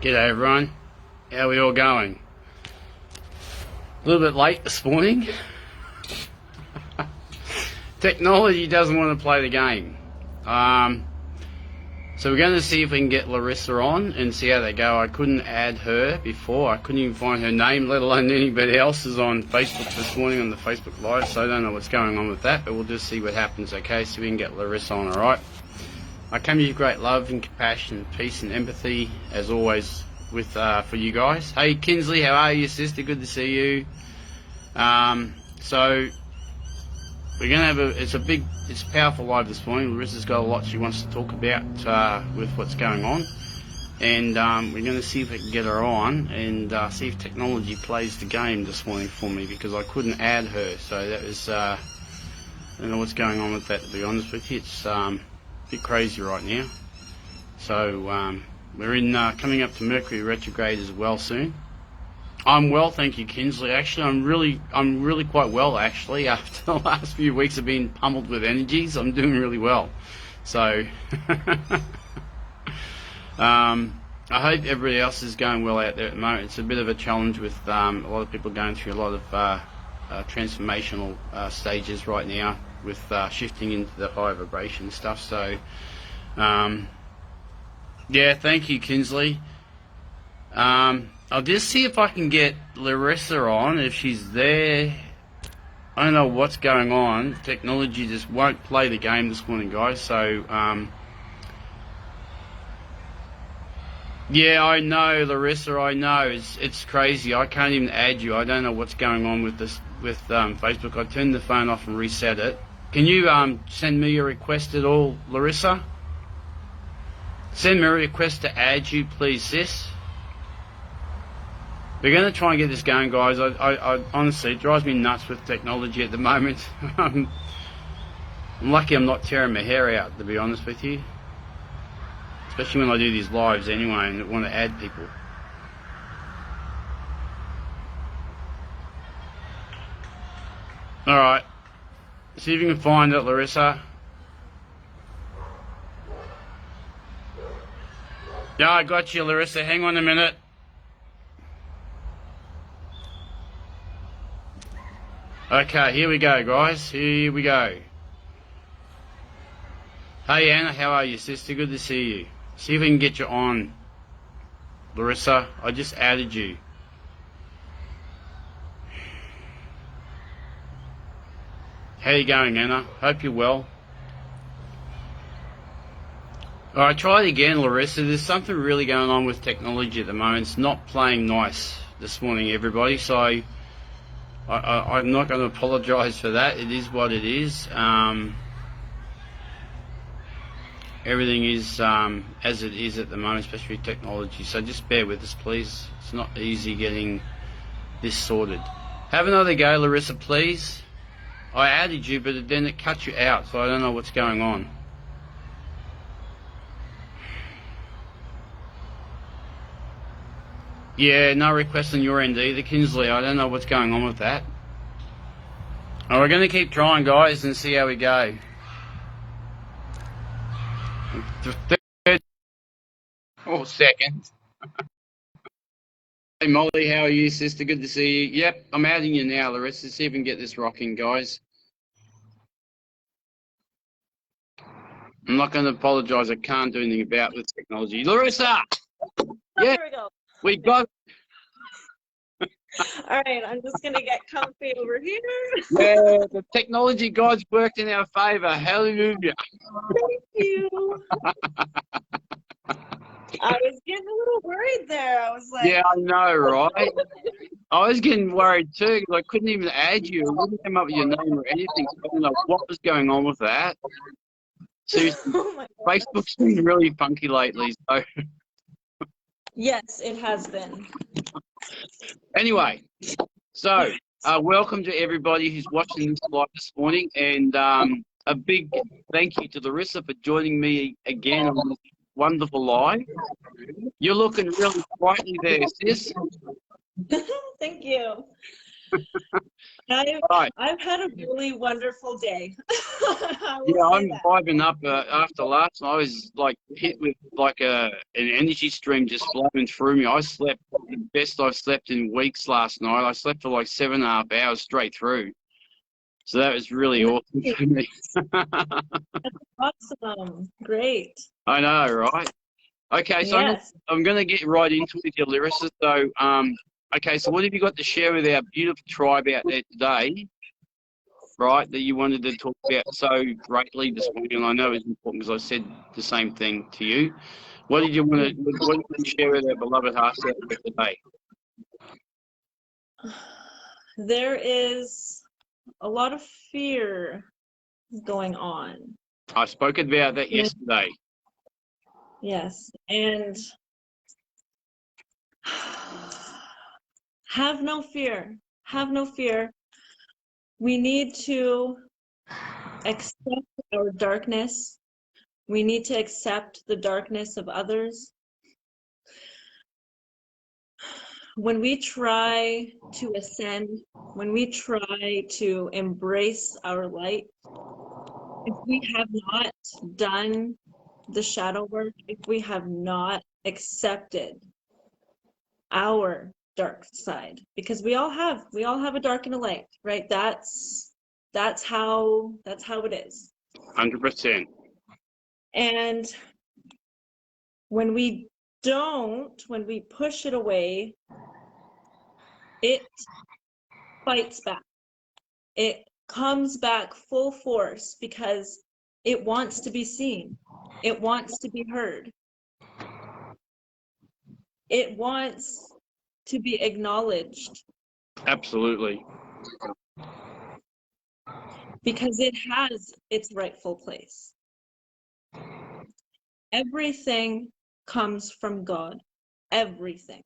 G'day everyone, how are we all going? A little bit late this morning. Technology doesn't want to play the game. So we're going to see if we can get Laurissa on and see how they go. I couldn't add her before. I couldn't even find her name, let alone anybody else's on Facebook this morning on the Facebook Live, so I don't know what's going on with that, but we'll just see what happens, okay? So we can get Laurissa on, alright? I come to you with great love and compassion, peace and empathy, as always, with for you guys. Hey Kinsley, how are you, sister? Good to see you. So we're gonna have it's a powerful live this morning. Larissa's got a lot she wants to talk about with what's going on, and we're gonna see if we can get her on and see if technology plays the game this morning for me, because I couldn't add her. So that was I don't know what's going on with that, to be honest with you. It's a bit crazy right now. So we're in coming up to Mercury Retrograde as well soon. I'm well, thank you, Kinsley. Actually, I'm really quite well, actually. After the last few weeks of being pummeled with energies, I'm doing really well. So I hope everybody else is going well out there at the moment. It's a bit of a challenge with a lot of people going through a lot of transformational stages right now with shifting into the higher vibration stuff. So yeah, thank you, Kinsley. I'll just see if I can get Laurissa on, if she's there. I don't know what's going on. Technology just won't play the game this morning, guys. So, yeah, I know, Laurissa, I know. It's crazy. I can't even add you. I don't know what's going on with this, with Facebook. I turned the phone off and reset it. Can you send me a request at all, Laurissa? Send me a request to add you, please, sis. We're going to try and get this going, guys. I honestly, it drives me nuts with technology at the moment. I'm lucky I'm not tearing my hair out, to be honest with you. Especially when I do these lives anyway and want to add people. Alright. See if you can find it, Laurissa. Yeah, I got you, Laurissa. Hang on a minute. Okay, here we go, guys. Here we go. Hey, Anna, how are you, sister? Good to see you. See if we can get you on, Laurissa. I just added you. How you going, Anna? Hope you're well. Alright, try it again, Laurissa. There's something really going on with technology at the moment. It's not playing nice this morning, everybody. So I'm not going to apologise for that. It is what it is. Everything is as it is at the moment, especially with technology. So just bear with us, please. It's not easy getting this sorted. Have another go, Laurissa, please. I added you, but then it cut you out, so I don't know what's going on. Yeah, no request on your end either, Kinsley. I don't know what's going on with that. Oh, we're going to keep trying, guys, and see how we go. Third or second. Hey, Molly, how are you, sister? Good to see you. Yep, I'm adding you now, Laurissa. See if we can get this rocking, guys. I'm not going to apologise. I can't do anything about this technology. Laurissa! Yeah, there we go. We got. All right, I'm just gonna get comfy over here. Yeah, the technology gods worked in our favour. Hallelujah. Thank you. I was getting a little worried there. I was like, yeah, I know, right? I was getting worried too because I couldn't even add you. It wouldn't come up with your name or anything. So I don't know what was going on with that. Seriously, oh Facebook's been really funky lately. So. Yes, it has been. Anyway, so welcome to everybody who's watching this live this morning, and a big thank you to Laurissa for joining me again on this wonderful live. You're looking really sprightly there, sis. Thank you. Right. I've had a really wonderful day. I will Yeah, say I'm that. vibing up. After last night, I was like hit with like an energy stream just flowing through me. I slept the best I've slept in weeks last night. I slept for like 7.5 hours straight through. So that was really awesome for me. Awesome. Great. I know, right? Okay, so Yes. I'm gonna get right into it, your Laurissa. So, okay, so what have you got to share with our beautiful tribe out there today, right? That you wanted to talk about so greatly this morning. And I know it's important because I said the same thing to you. What did you want to? What do you want to share with our beloved hearts out there today? There is a lot of fear going on. I spoke about that yesterday. Yes. And have no fear. Have no fear. We need to accept our darkness. We need to accept the darkness of others. When we try to ascend, when we try to embrace our light, if we have not done the shadow work, if we have not accepted our dark side, because we all have a dark and a light, right? That's how it is. 100%. And when we when we push it away, it fights back. It comes back full force because it wants to be seen. It wants to be heard. It wants to be acknowledged. Absolutely. Because it has its rightful place. Everything comes from God. Everything.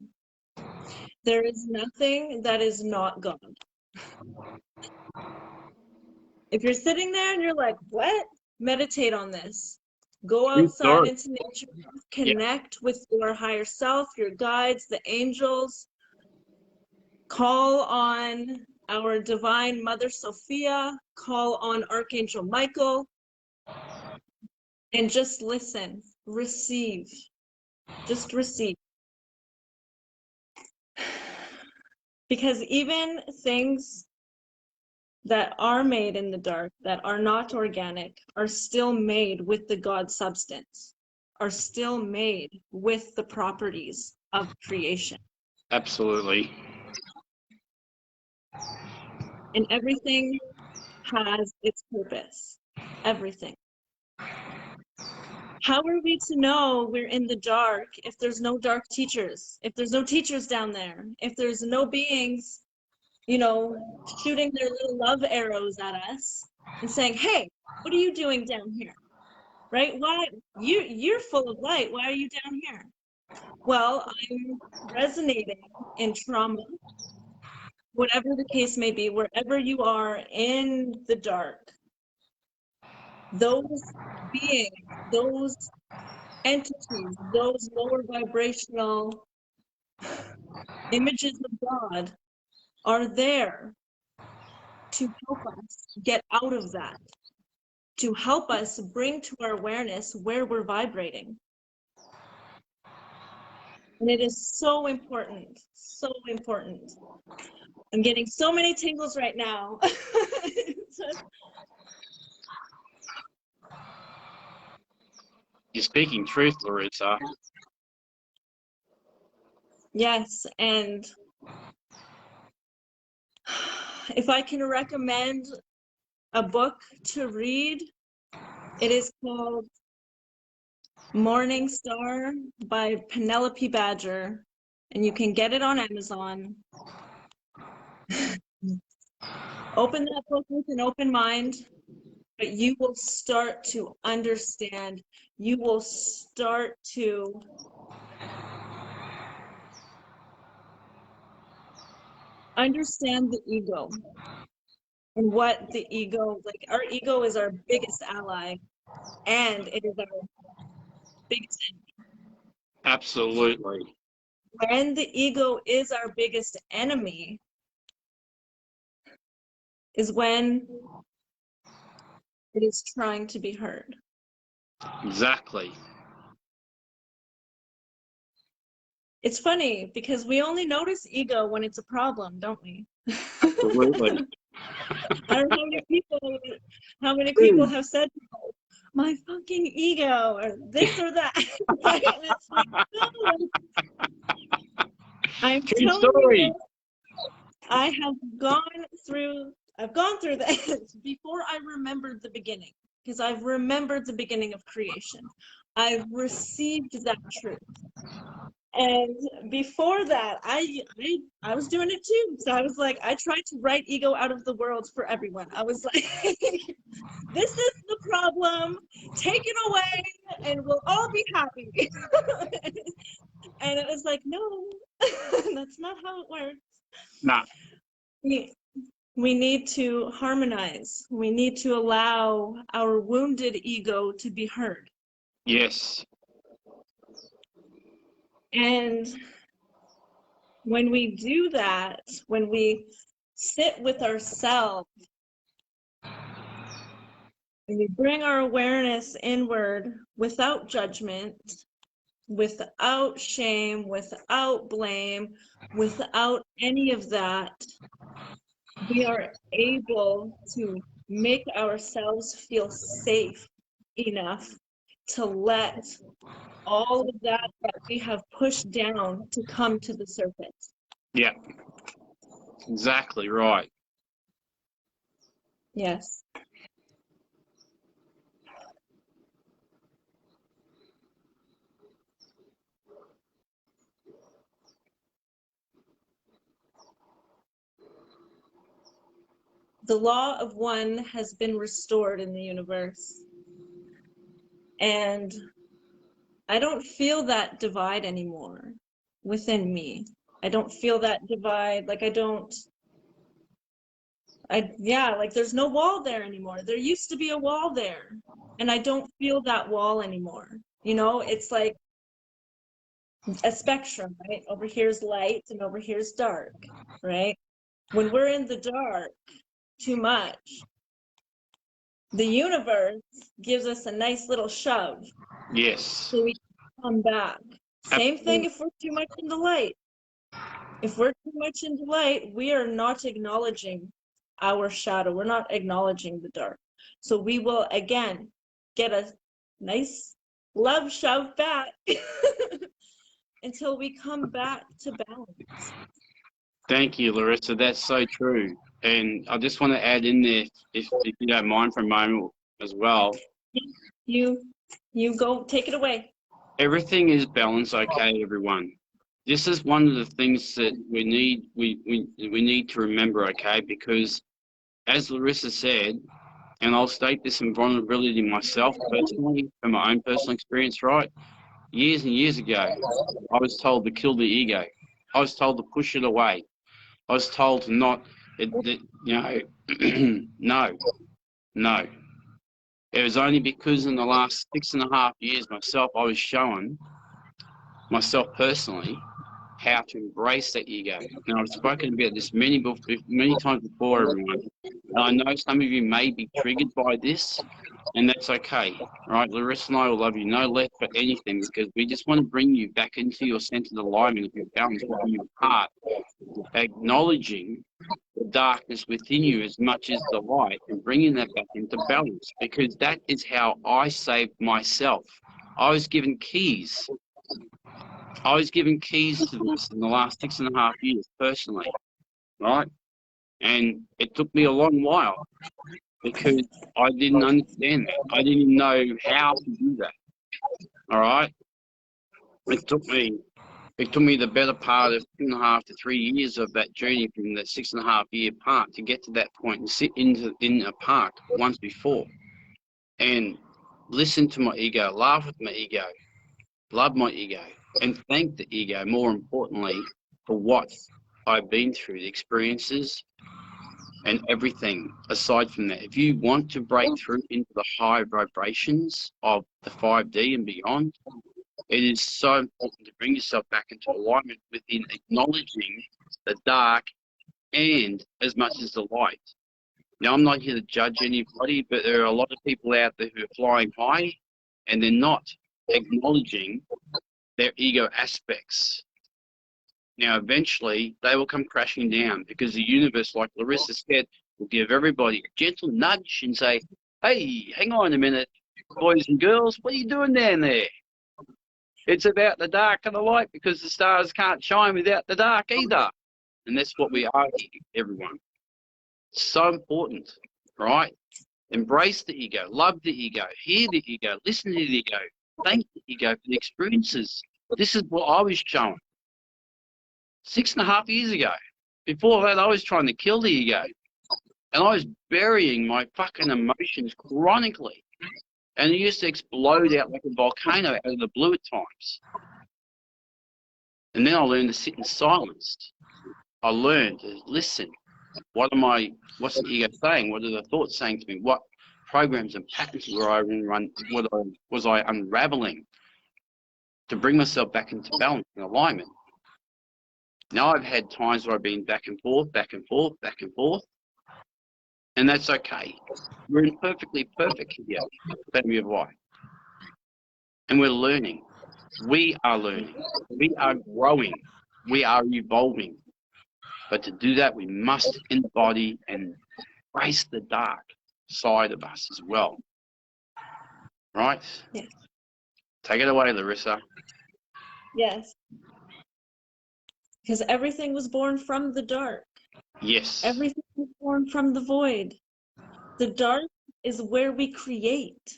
There is nothing that is not God. If you're sitting there and you're like, what? Meditate on this. Go outside into nature, connect with your higher self, your guides, the angels. Call on our divine Mother Sophia, call on Archangel Michael, and just listen, receive, just receive. Because even things that are made in the dark, that are not organic, are still made with the God substance, are still made with the properties of creation. Absolutely. And everything has its purpose. Everything. How are we to know we're in the dark if there's no dark teachers? If there's no teachers down there? If there's no beings, you know, shooting their little love arrows at us and saying, hey, what are you doing down here? Right? Why you're full of light. Why are you down here? Well, I'm resonating in trauma, whatever the case may be, wherever you are in the dark. Those beings, those entities, those lower vibrational images of God are there to help us get out of that, to help us bring to our awareness where we're vibrating. And it is so important, so important. I'm getting so many tingles right now. You're speaking truth, Laurissa. Yes, and if I can recommend a book to read, it is called Morning Star by Penelope Badger, and you can get it on Amazon. Open that book with an open mind, but you will start to understand, you will start to understand the ego and what the ego, like our ego is our biggest ally and it is our biggest enemy. Absolutely. When the ego is our biggest enemy, is when it is trying to be heard. Exactly. It's funny because we only notice ego when it's a problem, don't we? Absolutely. I don't know how many people have said, my fucking ego, or this or that. Right? And it's like, no. I'm True telling story. you, I've gone through this before I remembered the beginning, because I've remembered the beginning of creation. I've received that truth. And before that, I was doing it too. So I was like, I tried to write ego out of the world for everyone. I was like, this is the problem. Take it away, and we'll all be happy. And it was like, no, that's not how it works. Nah. We need to harmonize. We need to allow our wounded ego to be heard. Yes. And when we do that, when we sit with ourselves, and we bring our awareness inward without judgment, without shame, without blame, without any of that, we are able to make ourselves feel safe enough to let all of that we have pushed down to come to the surface. Yeah. Exactly right. Yes. The law of one has been restored in the universe. And I don't feel that divide anymore within me. I don't feel that divide. Like like there's no wall there anymore. There used to be a wall there, and I don't feel that wall anymore. You know, it's like a spectrum, right? Over here's light and over here's dark, right? When we're in the dark too much, the universe gives us a nice little shove. Yes. So we come back. Same thing if we're too much in the light. If we're too much in the light, we are not acknowledging our shadow. We're not acknowledging the dark. So we will, again, get a nice love shove back until we come back to balance. Thank you, Laurissa. That's so true. And I just want to add in there, if you don't mind for a moment as well. You go, take it away. Everything is balance, okay, everyone. This is one of the things that we need to remember, okay, because as Laurissa said, and I'll state this in vulnerability myself personally, from my own personal experience, right? Years and years ago, I was told to kill the ego. I was told to push it away. I was told to not, no. It was only because in the last 6.5 years myself, I was shown, myself personally, how to embrace that ego. Now, I've spoken about this many times before, everyone. And I know some of you may be triggered by this, and that's okay, right? Laurissa and I will love you no less for anything, because we just want to bring you back into your centered alignment of your balance within your heart, acknowledging the darkness within you as much as the light, and bringing that back into balance, because that is how I saved myself. I was given keys. I was given keys to this in the last 6.5 years personally, right? And it took me a long while because I didn't understand that. I didn't know how to do that. All right. It took me the better part of 2.5 to 3 years of that journey from the 6.5 year part to get to that point and sit in a park once before and listen to my ego, laugh with my ego, love my ego, and thank the ego, more importantly, for what I've been through, the experiences and everything aside from that. If you want to break through into the high vibrations of the 5D and beyond, it is so important to bring yourself back into alignment within acknowledging the dark and as much as the light. Now, I'm not here to judge anybody, but there are a lot of people out there who are flying high and they're not acknowledging their ego aspects. Now, eventually, they will come crashing down because the universe, like Laurissa said, will give everybody a gentle nudge and say, hey, hang on a minute, boys and girls, what are you doing down there? It's about the dark and the light because the stars can't shine without the dark either. And that's what we are here, everyone. So important, right? Embrace the ego, love the ego, hear the ego, listen to the ego, thank the ego for the experiences. This is what I was shown 6.5 years ago. Before that, I was trying to kill the ego. And I was burying my fucking emotions chronically. And it used to explode out like a volcano out of the blue at times. And then I learned to sit in silence. I learned to listen. What's the ego saying? What are the thoughts saying to me? What programs and patterns was I unraveling to bring myself back into balance and alignment? Now I've had times where I've been back and forth, back and forth, back and forth. And that's okay. We're in perfectly perfect here, family of life. And we're learning. We are learning. We are growing. We are evolving. But to do that, we must embody and embrace the dark side of us as well. Right? Yes. Take it away, Laurissa. Yes. Because everything was born from the dark. Yes. Everything was born from the void. The dark is where we create,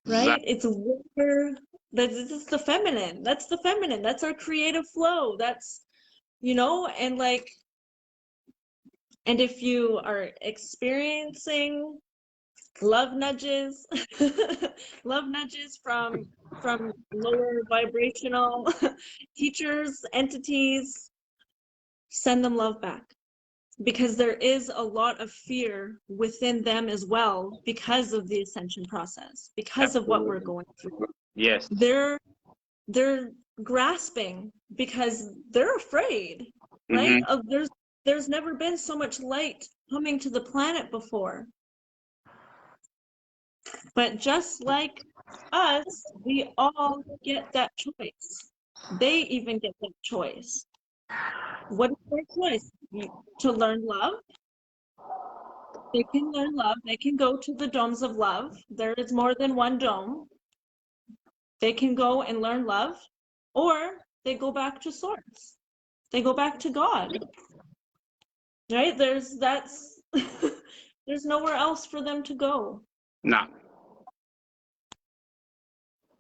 right? Exactly. It's where, it's the feminine. That's the feminine. That's our creative flow. That's, and like, and if you are experiencing love nudges, love nudges from lower vibrational teachers, entities, send them love back. Because there is a lot of fear within them as well because of the ascension process, because of what we're going through. Yes. They're grasping because they're afraid, right? There's never been so much light coming to the planet before. But just like us, we all get that choice. They even get that choice. What is their choice? To learn love. They can learn love. They can go to the domes of love. There is more than one dome. They can go and learn love, or they go back to source. They go back to God. Right? There's nowhere else for them to go. No.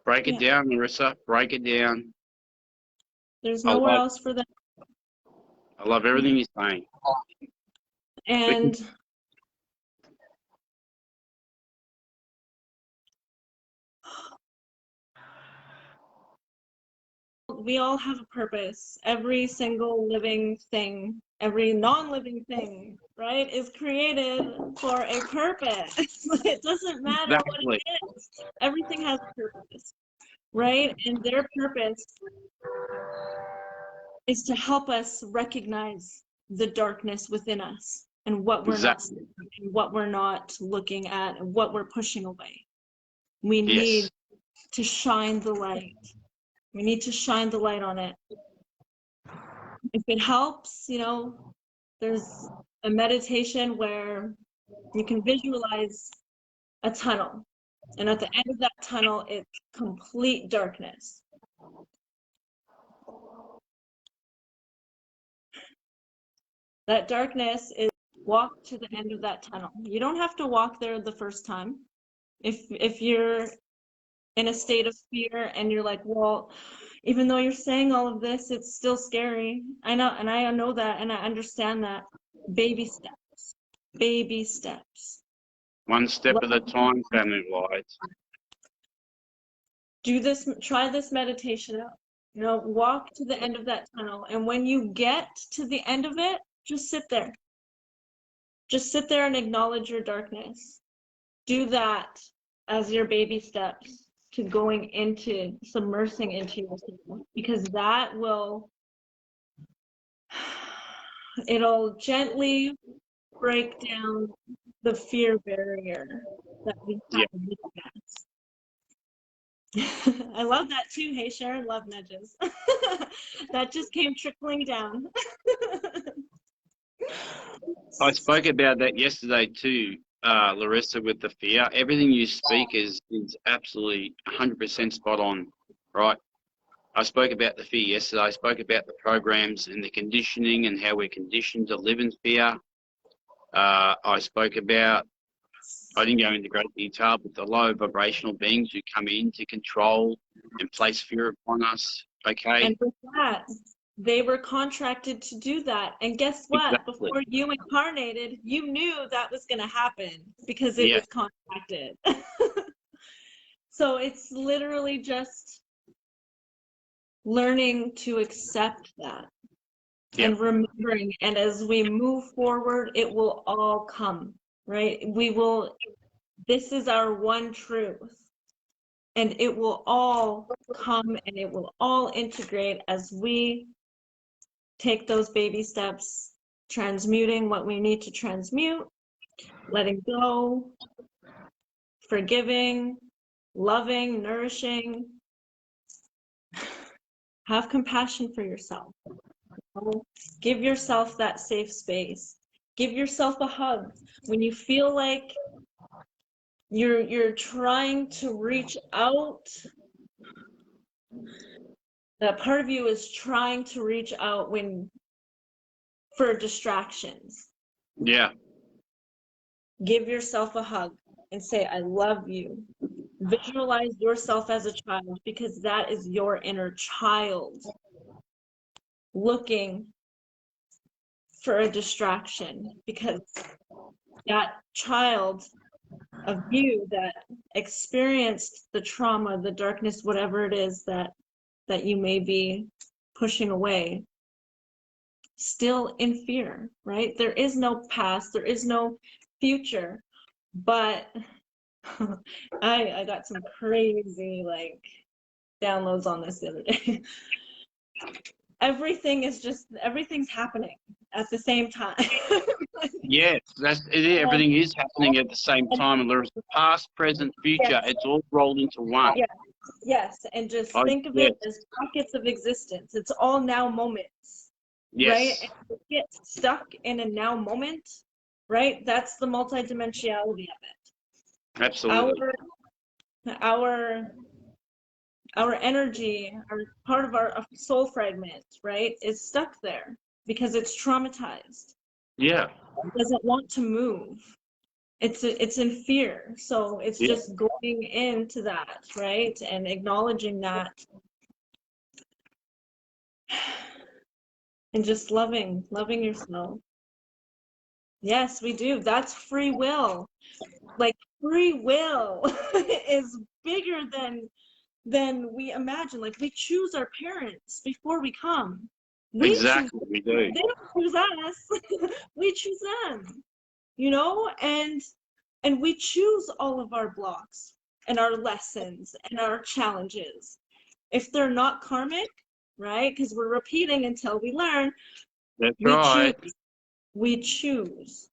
Break it down, Laurissa. Break it down. There's nowhere else for them. I love everything you're saying. And we all have a purpose. Every single living thing, every non-living thing, right, is created for a purpose. It doesn't matter what it is. Everything has a purpose, right? And their purpose is to help us recognize the darkness within us and what we're not seeing, and what we're not looking at, and what we're pushing away. We need to shine the light. We need to shine the light on it. If it helps, there's a meditation where you can visualize a tunnel. And at the end of that tunnel, it's complete darkness. That darkness is walk to the end of that tunnel. You don't have to walk there the first time. If you're in a state of fear and you're like, well, even though you're saying all of this, it's still scary. I know, and I know that, and I understand that. Baby steps. Baby steps. One step at a time, family light. Do this, try this meditation out. Walk to the end of that tunnel. And when you get to the end of it, just sit there. Just sit there and acknowledge your darkness. Do that as your baby steps to going into, submersing into yourself, because that it'll gently break down the fear barrier that we have with that. I love that too. Hey, Sharon, love nudges. That just came trickling down. I spoke about that yesterday too, Laurissa, with the fear. Everything you speak is absolutely 100% spot on, right? I spoke about the fear yesterday. I spoke about the programs and the conditioning and how we're conditioned to live in fear. I spoke about, I didn't go into great detail, but the low vibrational beings who come in to control and place fear upon us, okay? And with that, they were contracted to do that. And guess what? Exactly. Before you incarnated, you knew that was going to happen because it was contracted. So it's literally just learning to accept that and remembering. And as we move forward, it will all come, right? This is our one truth. And it will all come and it will all integrate as we take those baby steps, transmuting what we need to transmute, letting go, forgiving, loving, nourishing. Have compassion for yourself. Give yourself that safe space. Give yourself a hug. When you feel like you're trying to reach out, that part of you is trying to reach out for distractions. Yeah. Give yourself a hug and say, I love you. Visualize yourself as a child, because that is your inner child looking for a distraction, because that child of you that experienced the trauma, the darkness, whatever it is that you may be pushing away, still in fear, right? There is no past, there is no future, but I got some crazy downloads on this the other day. Everything's happening at the same time. Yes, that's it. Everything is happening at the same time, and there's past, present, future. It's all rolled into one. Yes, and just think of it as pockets of existence. It's all now moments, right? And if you get stuck in a now moment, right? That's the multidimensionality of it. Absolutely. Our energy, part of our soul fragment, right, is stuck there because it's traumatized. Yeah. It doesn't want to move. It's in fear. So it's just going into that, right? And acknowledging that. And just loving yourself. Yes, we do. That's free will. Free will is bigger than we imagine. We choose our parents before we come. We do. They don't choose us. We choose them. And we choose all of our blocks and our lessons and our challenges. If they're not karmic, right? Because we're repeating until we learn. That's right. We choose.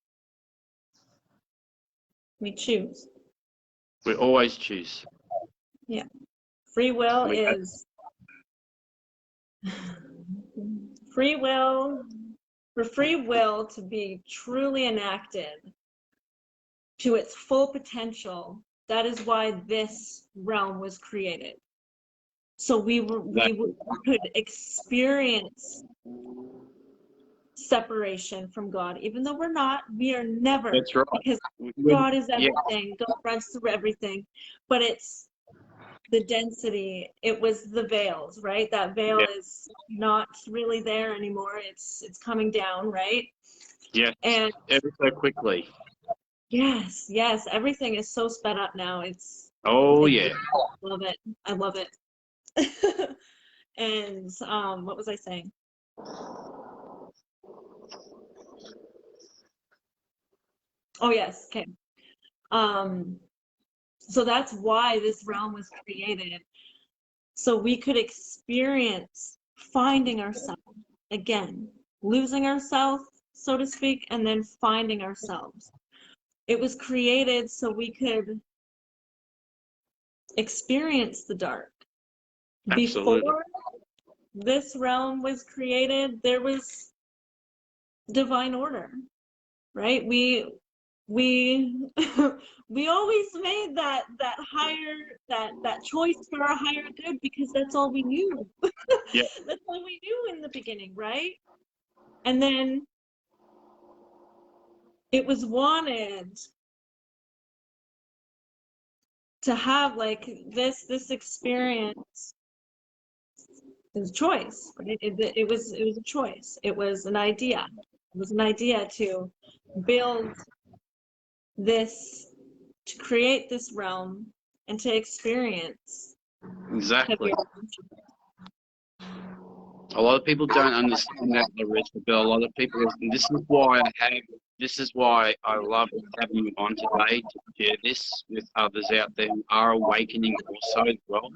We choose. We always choose. Yeah. Free will is free will. For free will to be truly enacted to its full potential, that is why this realm was created. So we could experience separation from God, even though we're not. We are never. That's right. Because God is everything. God runs through everything. But it's the density. It was the veils, right? That veil is not really there anymore. It's coming down, right? Yeah. And ever so quickly. Yes. Everything is so sped up now. I love it. I love it. And what was I saying? Oh yes, okay. So that's why this realm was created. So we could experience finding ourselves again, losing ourselves, so to speak, and then finding ourselves. It was created so we could experience the dark. Absolutely. Before this realm was created, there was divine order, right? We we always made that higher that choice for our higher good because that's all we knew. Yeah. That's all we knew in the beginning, right? And then it was wanted to have like this experience. It was a choice, right? It was a choice. It was an idea. It was an idea to build this, to create this realm and to experience Exactly. heavier. A lot of people don't understand that, Laurissa, but a lot of people, and this is why I love having you on today to share this with others out there who are awakening also as well.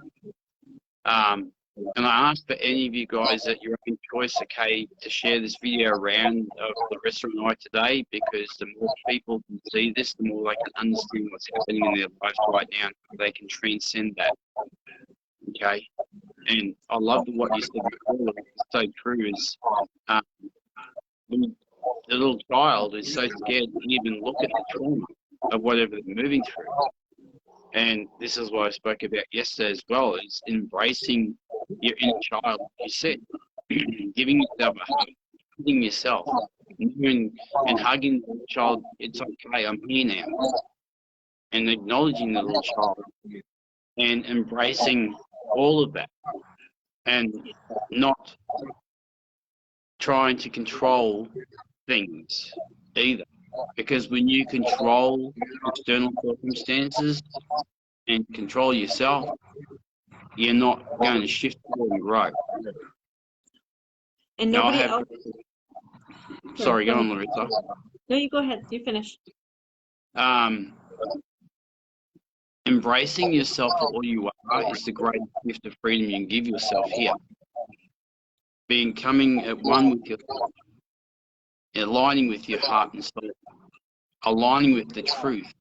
And I ask for any of you guys at your own choice, okay, to share this video around of Laurissa and I today, because the more people can see this, the more they can understand what's happening in their lives right now, and they can transcend that, okay? And I love what you said before, it's so true, is the little child is so scared to even look at the trauma of whatever they're moving through. And this is what I spoke about yesterday as well, is embracing your inner child, like you said, giving yourself a hug, hugging yourself, and hugging the child, it's okay, I'm here now, and acknowledging the little child, and embracing all of that, and not trying to control things either. Because when you control external circumstances and control yourself, you're not going to shift forward and grow. And Now, nobody else. Sorry, go on, Laurissa. No, you go ahead. You finish. Embracing yourself for all you are is the greatest gift of freedom you can give yourself here. Becoming at one with yourself, aligning with your heart and soul, aligning with the truth,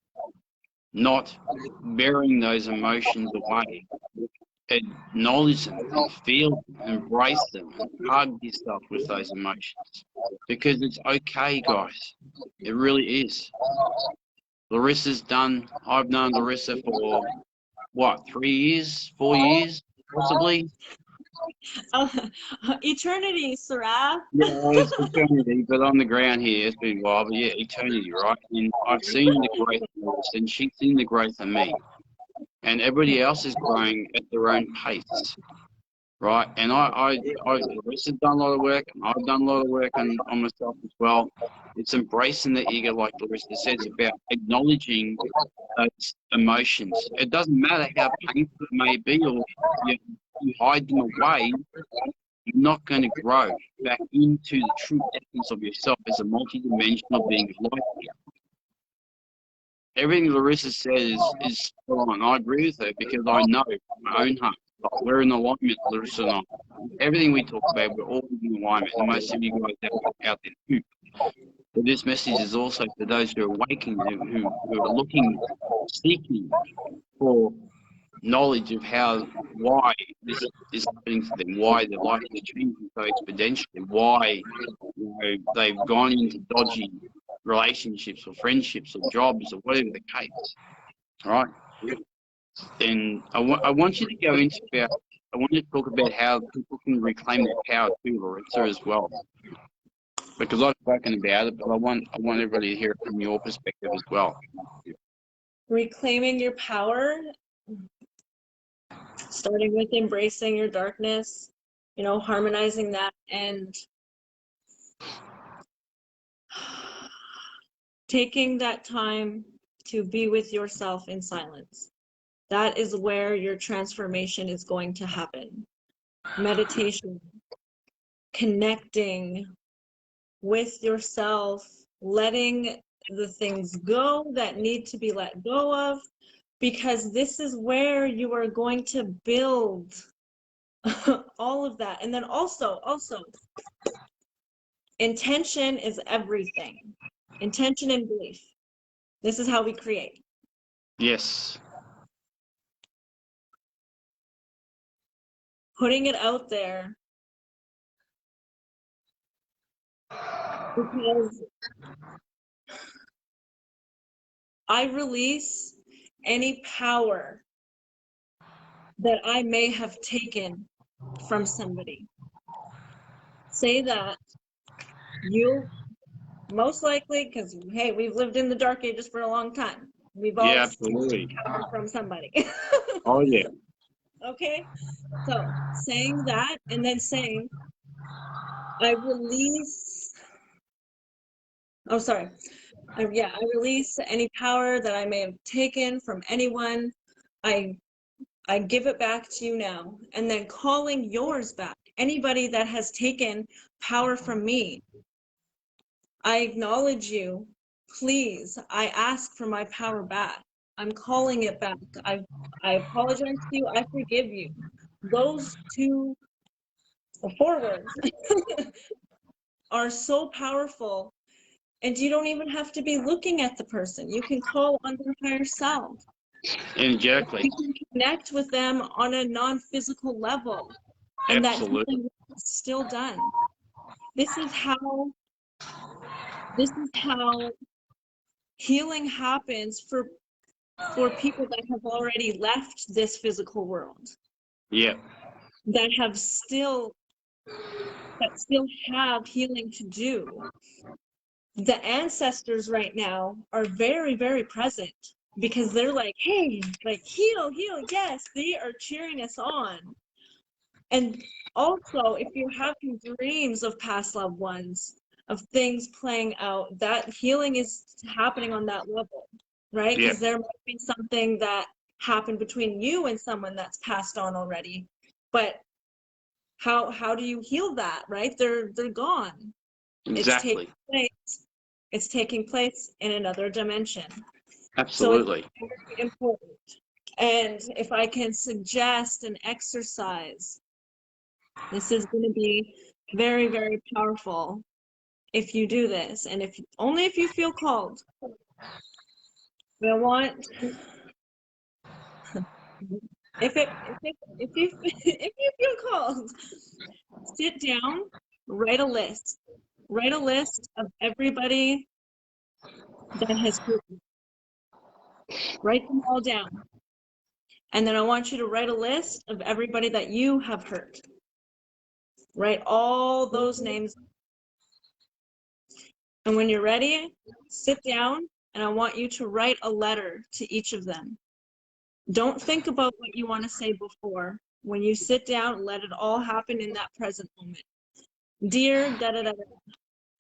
not burying those emotions away. Acknowledge them, feel them, embrace them, and hug yourself with those emotions. Because it's okay, guys. It really is. I've known Laurissa for, what, 3 years, 4 years, possibly? Eternity, Sarah. Yeah, it's eternity, but on the ground here, it's been a while, but yeah, eternity, right? And I've seen the growth in Laurissa, and she's seen the growth in me. And everybody else is growing at their own pace, right? And Larissa's done a lot of work, and I've done a lot of work on myself as well. It's embracing the ego, like Laurissa says, about acknowledging those emotions. It doesn't matter how painful it may be, or you hide them away, you're not going to grow back into the true essence of yourself as a multidimensional being of light here. Everything Laurissa says is spot on. I agree with her because I know from my own heart. We're in alignment, Laurissa and I. Everything we talk about, we're all in alignment. And most of you guys out there too. But this message is also for those who are awakening, who are looking, seeking for knowledge of why this is happening to them, why their life is changing so exponentially, why they've gone into dodgy relationships or friendships or jobs or whatever the case, right? Then I want you to go into I want you to talk about how people can reclaim their power too, Laurissa, as well. Because I've spoken about it, but I want everybody to hear it from your perspective as well. Reclaiming your power, starting with embracing your darkness, harmonizing that, and taking that time to be with yourself in silence. That is where your transformation is going to happen. Meditation, connecting with yourself, letting the things go that need to be let go of, because this is where you are going to build all of that. And then also, intention is everything. Intention and belief. This is how we create. Yes. Putting it out there, because I release any power that I may have taken from somebody. Say that you most likely, because hey, we've lived in the dark ages for a long time. We've all Yeah, absolutely. taken power from somebody. Oh, yeah. Okay, so saying that and then saying, I release, oh, sorry. I release any power that I may have taken from anyone. I give it back to you now. And then calling yours back. Anybody that has taken power from me, I acknowledge you. Please, I ask for my power back. I'm calling it back. I apologize to you. I forgive you. Those two, or 4 words, are so powerful. And you don't even have to be looking at the person. You can call on their higher self. Exactly. You can connect with them on a non-physical level. And that Absolutely. healing is still done. This is how healing happens for people that have already left this physical world. Yeah. That still have healing to do. The ancestors right now are very, very present because they're like, hey, like heal, yes, they are cheering us on. And also, if you're having dreams of past loved ones, of things playing out, that healing is happening on that level, right? Yeah. Because there might be something that happened between you and someone that's passed on already. But how do you heal that, right? They're gone. Exactly. It's taking place in another dimension. Absolutely. So it's very important. And if I can suggest an exercise, this is going to be very, very powerful if you do this, and only if you feel called. I want if you if you feel called, sit down, write a list. Write a list of everybody that has hurt you. Write them all down. And then I want you to write a list of everybody that you have hurt. Write all those names. And when you're ready, sit down, and I want you to write a letter to each of them. Don't think about what you want to say before. When you sit down, let it all happen in that present moment. Dear da da da da,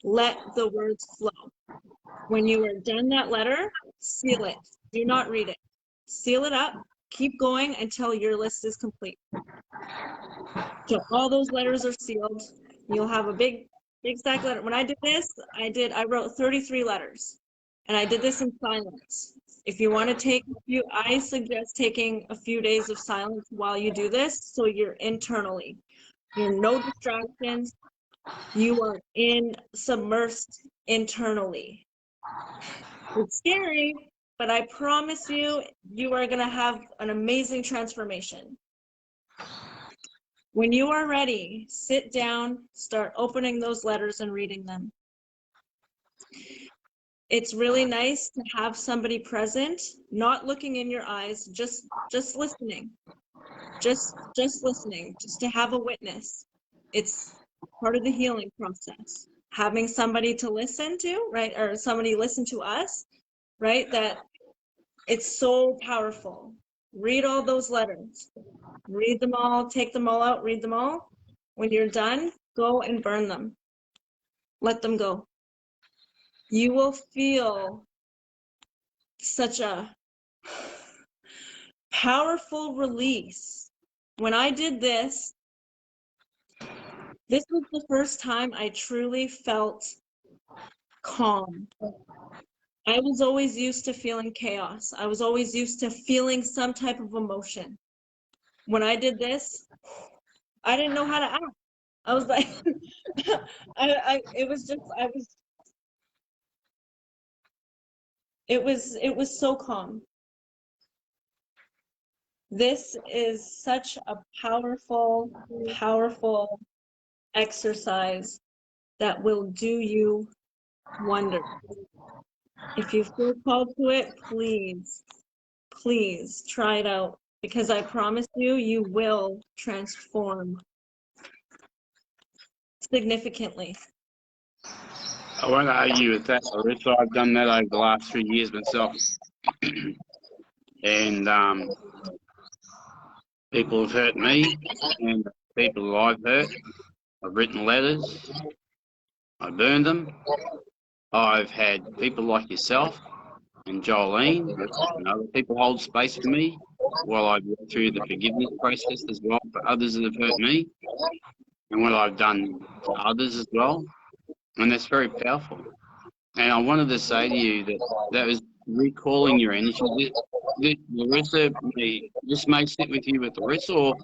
let the words flow. When you are done that letter, seal it. Do not read it. Seal it up. Keep going until your list is complete. So all those letters are sealed. You'll have a big stack letter. When I did this, I wrote 33 letters, and I did this in silence. If you want to take I suggest taking a few days of silence while you do this, so you're internally. You're no distractions. You are submersed internally. It's scary, but I promise you, you are going to have an amazing transformation. When you are ready, sit down, start opening those letters and reading them. It's really nice to have somebody present, not looking in your eyes, just listening. Just listening, just to have a witness. It's part of the healing process. Having somebody to listen to, right? Or somebody listen to us, right? That it's so powerful. Read all those letters. Read them all, take them all out, read them all. When you're done, go and burn them. Let them go. You will feel such a powerful release. When I did this was the first time I truly felt calm. I was always used to feeling chaos. I was always used to feeling some type of emotion. When I did this, I didn't know how to act. I was like, I was It was so calm. This is such a powerful, powerful exercise that will do you wonders. If you feel called to it, please, please try it out, because I promise you, you will transform significantly. I won't argue with that, Laurissa. I've done that over the last 3 years myself. And people have hurt me, and people that I've hurt, I've written letters, I burned them. I've had people like yourself and Jolene and other people hold space for me while I go through the forgiveness process as well for others that have hurt me, and what I've done to others as well. And that's very powerful. And I wanted to say to you that was recalling your energy. Laurissa, this may sit with you with Laurissa, or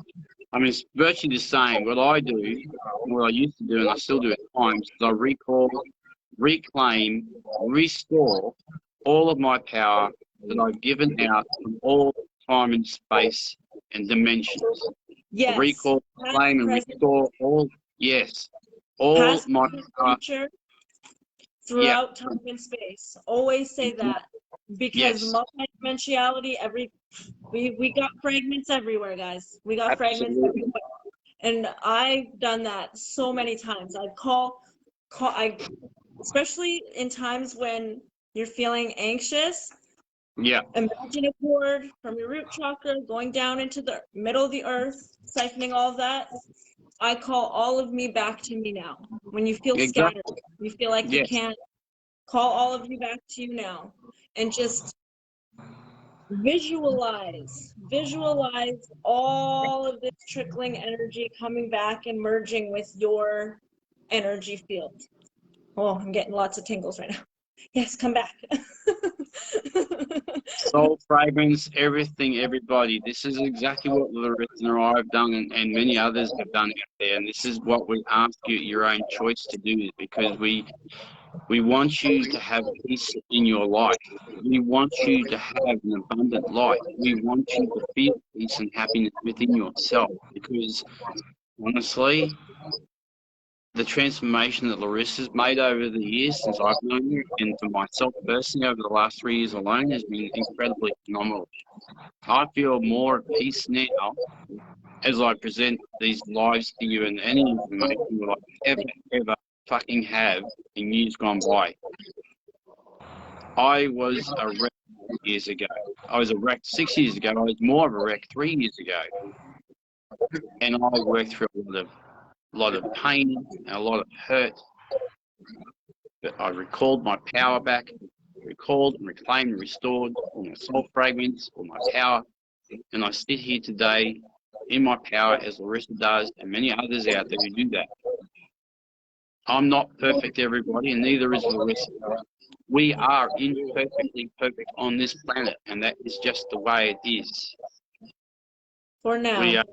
I mean, it's virtually the same. What I do, what I used to do, and I still do at times, is I recall, reclaim, restore all of my power that I've given out from all time and space and dimensions. Yes. I recall, claim, and restore all, yes, all Past, my power. future, throughout time and space. Always say that, because Yes. multidimensionality, we got fragments everywhere, guys. We got fragments everywhere. And I've done that so many times. I especially in times when you're feeling anxious. Yeah. Imagine a cord from your root chakra going down into the middle of the earth, siphoning all of that. I call all of me back to me now. When you feel scattered, you feel like you can't, call all of you back to you now. And just visualize all of this trickling energy coming back and merging with your energy field. Oh, I'm getting lots of tingles right now. Yes, come back. Soul fragrance, everything, everybody. This is exactly what Laurissa and I have done, and many others have done out there. And this is what we ask you, your own choice to do, because we want you to have peace in your life. We want you to have an abundant life. We want you to feel peace and happiness within yourself, because honestly, the transformation that Larissa's made over the years since I've known her, and for myself personally over the last 3 years alone, has been incredibly phenomenal. I feel more at peace now as I present these lives to you, and any information that I ever fucking have in years gone by. I was a wreck years ago. I was a wreck 6 years ago. I was more of a wreck 3 years ago. And I worked through a lot of pain and a lot of hurt. But I recalled my power back, recalled and reclaimed and restored all my soul fragments, all my power. And I sit here today in my power, as Laurissa does, and many others out there who do that. I'm not perfect, everybody, and neither is Laurissa. We are imperfectly perfect on this planet, and that is just the way it is. For now. We are,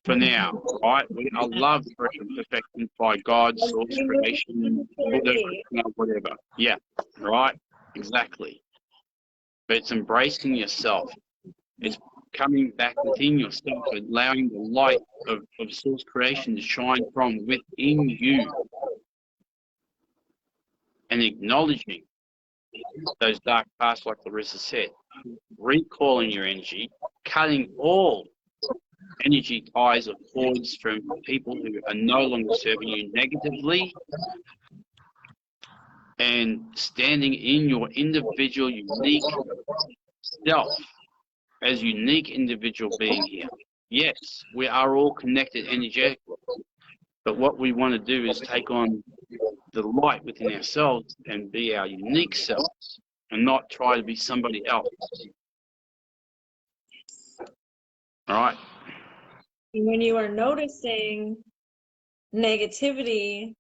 for now, right? We are loved for imperfection by God, source, creation, whatever. Yeah, right? Exactly. But it's embracing yourself. It's coming back within yourself, allowing the light of source creation to shine from within you, and acknowledging those dark pasts, like Laurissa said, recalling your energy, cutting all energy ties or cords from people who are no longer serving you negatively, and standing in your individual, unique self as unique individual being here. Yes, we are all connected energetically, but what we want to do is take on the light within ourselves and be our unique selves, and not try to be somebody else. All right? When you are noticing negativity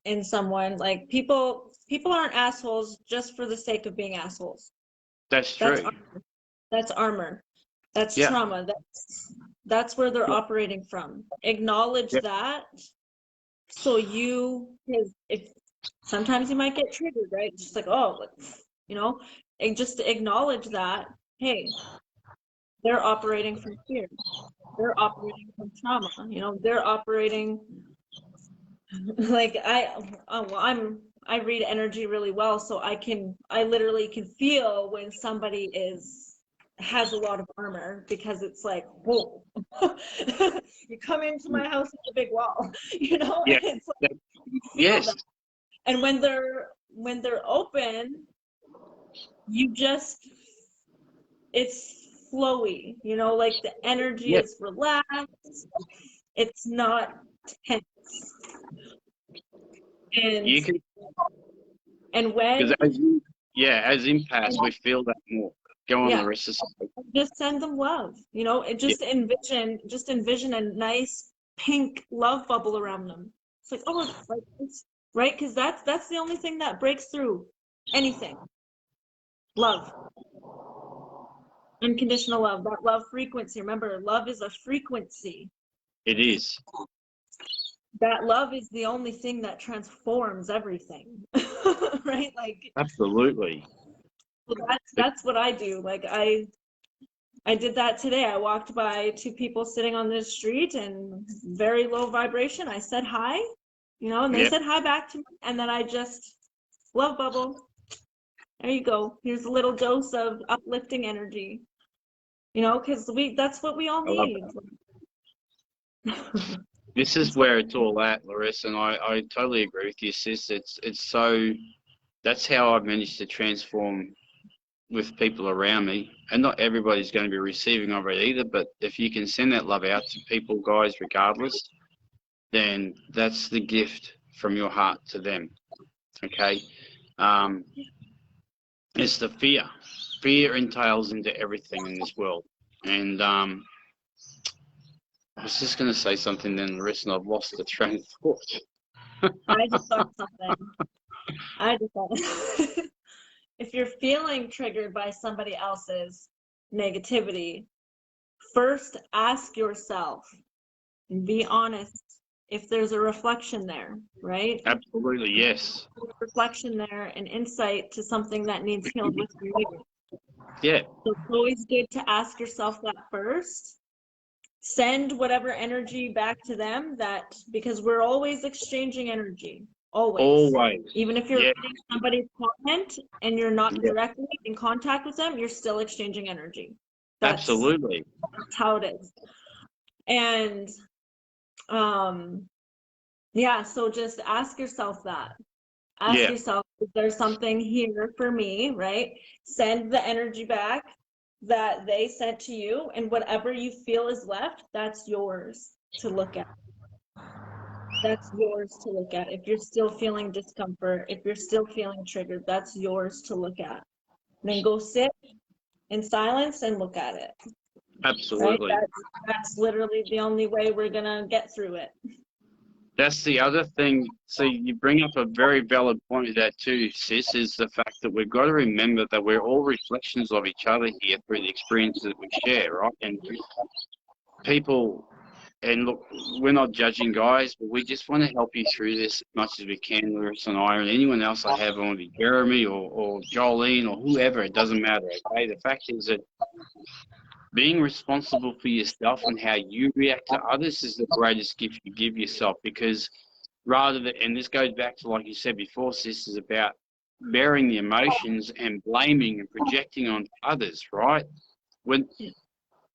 in someone, like people aren't assholes just for the sake of being assholes. That's true. That's armor. That's trauma. That's where they're operating from. Acknowledge that. So if sometimes you might get triggered, right? It's just like, oh, you know, and just to acknowledge that, hey, they're operating from fear. They're operating from trauma. You know, they're operating like I read energy really well, so I literally can feel when somebody has a lot of armor, because it's like, whoa, you come into my house with a big wall, you know, Yeah. and it's like, you feel Yes. them. And when they're open, it's flowy, you know, like the energy Yeah. is relaxed, it's not tense. And You can, when because as empaths, we feel that more. Go on, yeah, Laurissa. just send them love, you know, and Yeah. just envision a nice pink love bubble around them. It's like, oh, like it's right, because that's the only thing that breaks through anything. Love, unconditional love, that love frequency. Remember, love is a frequency. It is. That love is the only thing that transforms everything. Right, like, Absolutely. that's what I do. Like, I did that today. I walked by two people sitting on the street and very low vibration. I said hi, you know, and they Yep. said hi back to me. And then I just, love bubble. There you go. Here's a little dose of uplifting energy, you know, because that's what we all I love need. This is where it's all at, Laurissa, and I totally agree with you, sis. It's so, that's how I've managed to transform with people around me. And not everybody's going to be receiving of it either, but if you can send that love out to people, guys, regardless, then that's the gift from your heart to them. Okay? It's the fear. Fear entails into everything in this world. And I was just going to say something then, Larissa, and I've lost the train of thought. I just thought something. If you're feeling triggered by somebody else's negativity, first ask yourself and be honest if there's a reflection there, right? Absolutely, yes. Reflection there, an insight to something that needs healing with you. Yeah, So it's always good to ask yourself that first. Send whatever energy back to them, that because we're always exchanging energy. always. Even if you're Yeah, reading somebody's comment and you're not yeah, directly in contact with them, you're still exchanging energy. absolutely. That's how it is. And yeah, so just ask yourself that. Ask Yeah, yourself, is there something here for me, right? Send the energy back that they sent to you, and whatever you feel is left, that's yours to look at. That's yours to look at. If you're still feeling discomfort, if you're still feeling triggered, that's yours to look at. And then go sit in silence and look at it. Right? absolutely. That's literally the only way we're gonna get through it. That's the other thing. So you bring up a very valid point of that too, sis, is the fact that we've got to remember that we're all reflections of each other here through the experiences that we share, right? And people, and look, we're not judging, guys, but we just want to help you through this as much as we can, Larissa and I, and anyone else I have on, Jeremy or Jolene or whoever, it doesn't matter, okay? The fact is that being responsible for yourself and how you react to others is the greatest gift you give yourself, because rather than, and this goes back to, like you said before, sis, is about bearing the emotions and blaming and projecting on others, right? When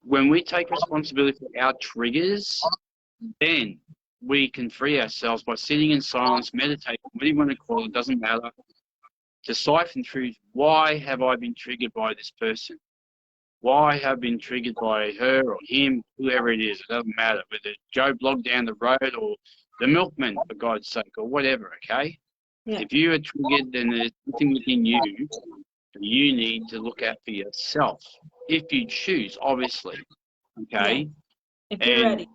we take responsibility for our triggers, then we can free ourselves by sitting in silence, meditating, what do you want to call it, doesn't matter, to siphon through, why have I been triggered by this person? Why have I been triggered by her or him, whoever it is, it doesn't matter, whether Joe Blogg down the road or the milkman, for God's sake, or whatever, okay? Yeah. If you are triggered, then there's something within you that you need to look at for yourself, if you choose, obviously, okay? Yeah. If you're ready.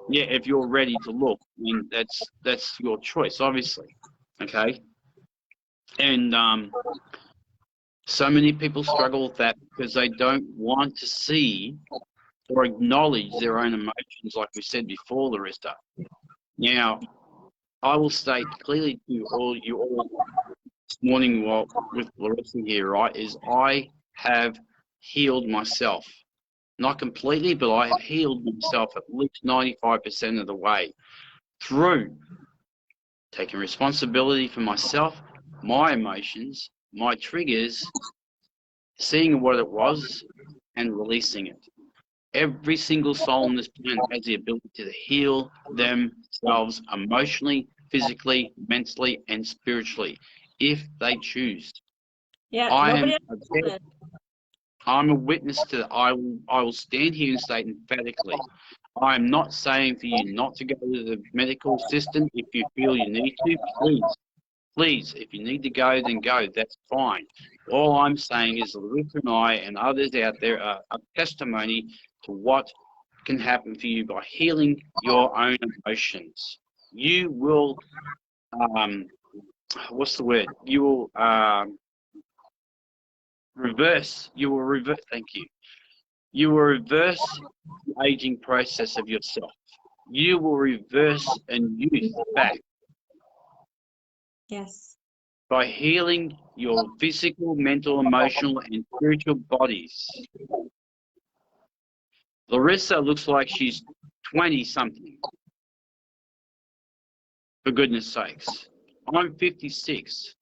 Yeah, if you're ready to look, then that's your choice, obviously, okay? And so many people struggle with that because they don't want to see or acknowledge their own emotions, like we said before, Laurissa. Now, I will state clearly to you all, this morning while with Laurissa here, right, is I have healed myself. Not completely, but I have healed myself at least 95% of the way through taking responsibility for myself, my emotions, my triggers, seeing what it was, and releasing it. Every single soul on this planet has the ability to heal themselves emotionally, physically, mentally, and spiritually, if they choose. Yeah, I'm nobody else does it. a witness to that. I will stand here and say emphatically, I'm not saying for you not to go to the medical system if you feel you need to. Please, if you need to go, then go. That's fine. All I'm saying is Laurissa and I and others out there are a testimony to what can happen for you by healing your own emotions. You will, what's the word? You will reverse. Thank you. You will reverse the aging process of yourself. You will reverse and youth back Yes. by healing your physical, mental, emotional, and spiritual bodies. Laurissa looks like she's 20-something, for goodness sakes. I'm 56.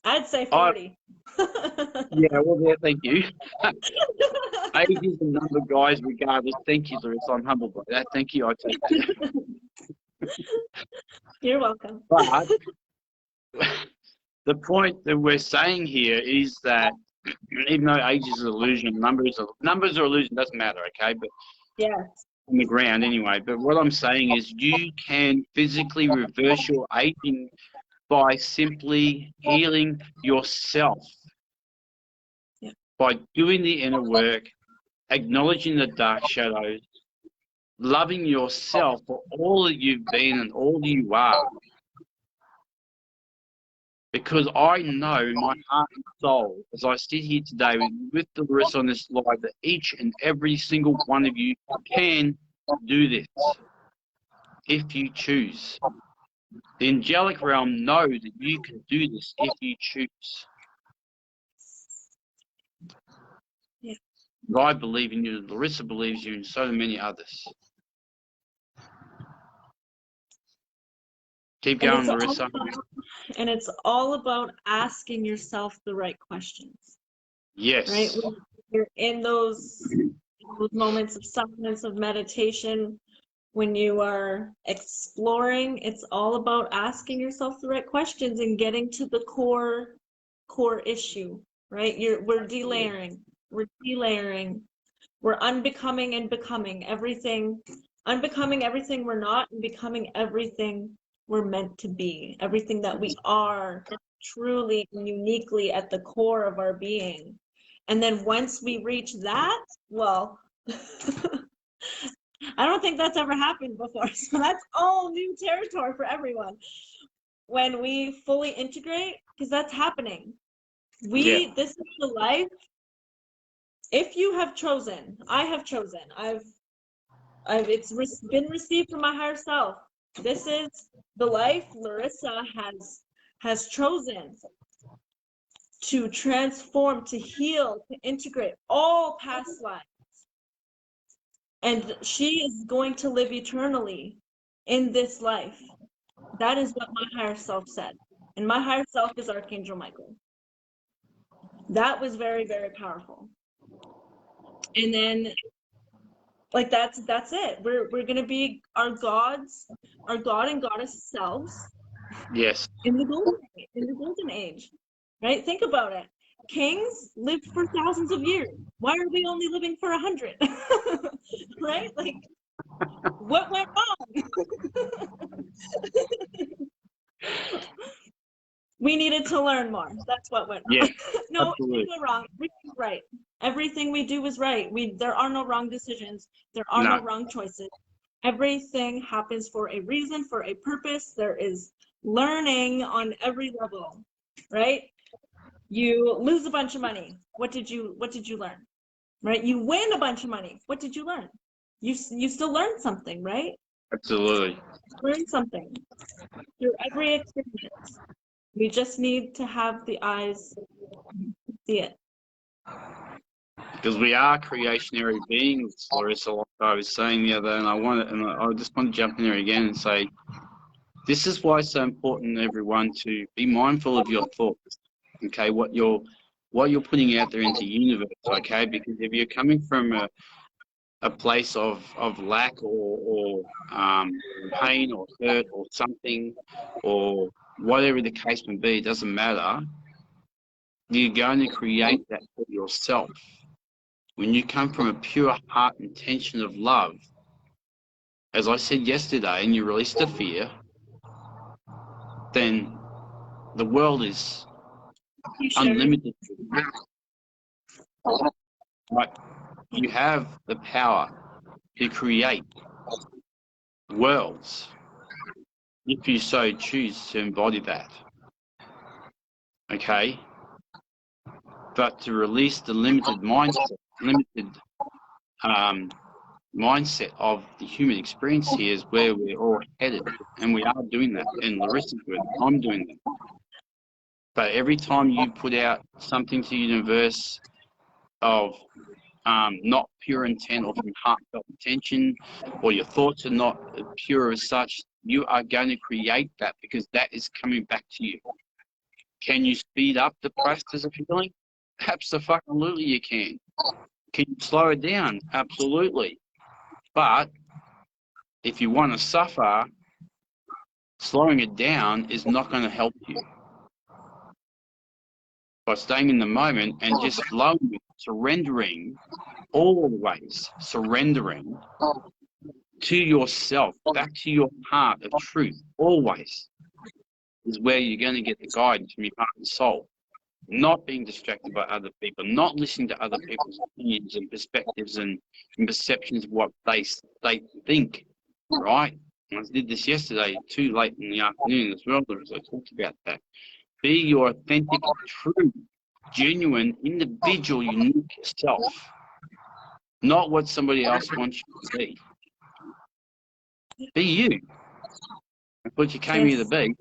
I'd say 40. Yeah, well, yeah, thank you. Age is a number, guys, regardless. Thank you, Laurissa. I'm humbled by that. Thank you. I take that. You're welcome. But the point that we're saying here is that even though age is an illusion, numbers are illusion, doesn't matter, okay? But Yeah. on the ground anyway. But what I'm saying is you can physically reverse your aging by simply healing yourself. Yeah. By doing the inner work, acknowledging the dark shadows, loving yourself for all that you've been and all you are. Because I know my heart and soul, as I sit here today with Laurissa on this live, that each and every single one of you can do this if you choose. The angelic realm know that you can do this if you choose. Yeah. I believe in you, Laurissa believes you, and so do many others. Keep going, Laurissa. And it's all about asking yourself the right questions. Yes. Right? When you're in those moments of silence, of meditation, when you are exploring, it's all about asking yourself the right questions and getting to the core issue, right? We're delayering. We're unbecoming and becoming everything, unbecoming everything we're not, and becoming everything we're meant to be, everything that we are truly and uniquely at the core of our being. And then once we reach that, well, I don't think that's ever happened before. So that's all new territory for everyone. When we fully integrate, because that's happening. This is the life. If you have chosen, I have chosen, it's been received from my higher self. This is the life Laurissa has chosen to transform, to heal, to integrate all past lives. And she is going to live eternally in this life. That is what my higher self said. And my higher self is Archangel Michael. That was very, very powerful. And then, like, that's it. We're gonna be our God and goddess selves. Yes. In the golden age, right? Think about it. Kings lived for thousands of years. Why are we only living for 100? Right? Like, what went wrong? We needed to learn more. That's what went wrong. Yeah, No, absolutely. it didn't go wrong. Everything's right. Everything we do is right. There are no wrong decisions. There are no wrong choices. Everything happens for a reason, for a purpose. There is learning on every level, right? You lose a bunch of money. What did you learn? Right? You win a bunch of money. What did you learn? You still learned something, right? Absolutely. Learn something through every experience. We just need to have the eyes to see it. Because we are creationary beings, Laurissa, like I was saying the other, and I just want to jump in there again and say, this is why it's so important, everyone, to be mindful of your thoughts. Okay, what you're putting out there into universe. Okay, because if you're coming from a place of lack or pain or hurt or something, or whatever the case may be, it doesn't matter. You're going to create that for yourself. When you come from a pure heart intention of love, as I said yesterday, and you release the fear, then the world is unlimited. Right? You have the power to create worlds if you so choose to embody that. Okay? But to release the limited mindset of the human experience here is where we're all headed, and we are doing that, and Larissa's doing it, I'm doing that. But every time you put out something to the universe of not pure intent or from heartfelt intention, or your thoughts are not pure as such, you are going to create that, because that is coming back to you. Can you speed up the process of healing? Absolutely you can. Can you slow it down? Absolutely. But if you want to suffer, slowing it down is not going to help you. By staying in the moment and just flowing, surrendering, always surrendering to yourself, back to your heart of truth, always, is where you're going to get the guidance from your heart and soul. Not being distracted by other people, not listening to other people's opinions and perspectives and perceptions of what they think, right? And I did this yesterday, too late in the afternoon as well, as I talked about that. Be your authentic, true, genuine, individual, unique self, not what somebody else wants you to be. Be you. That's what you came here to be.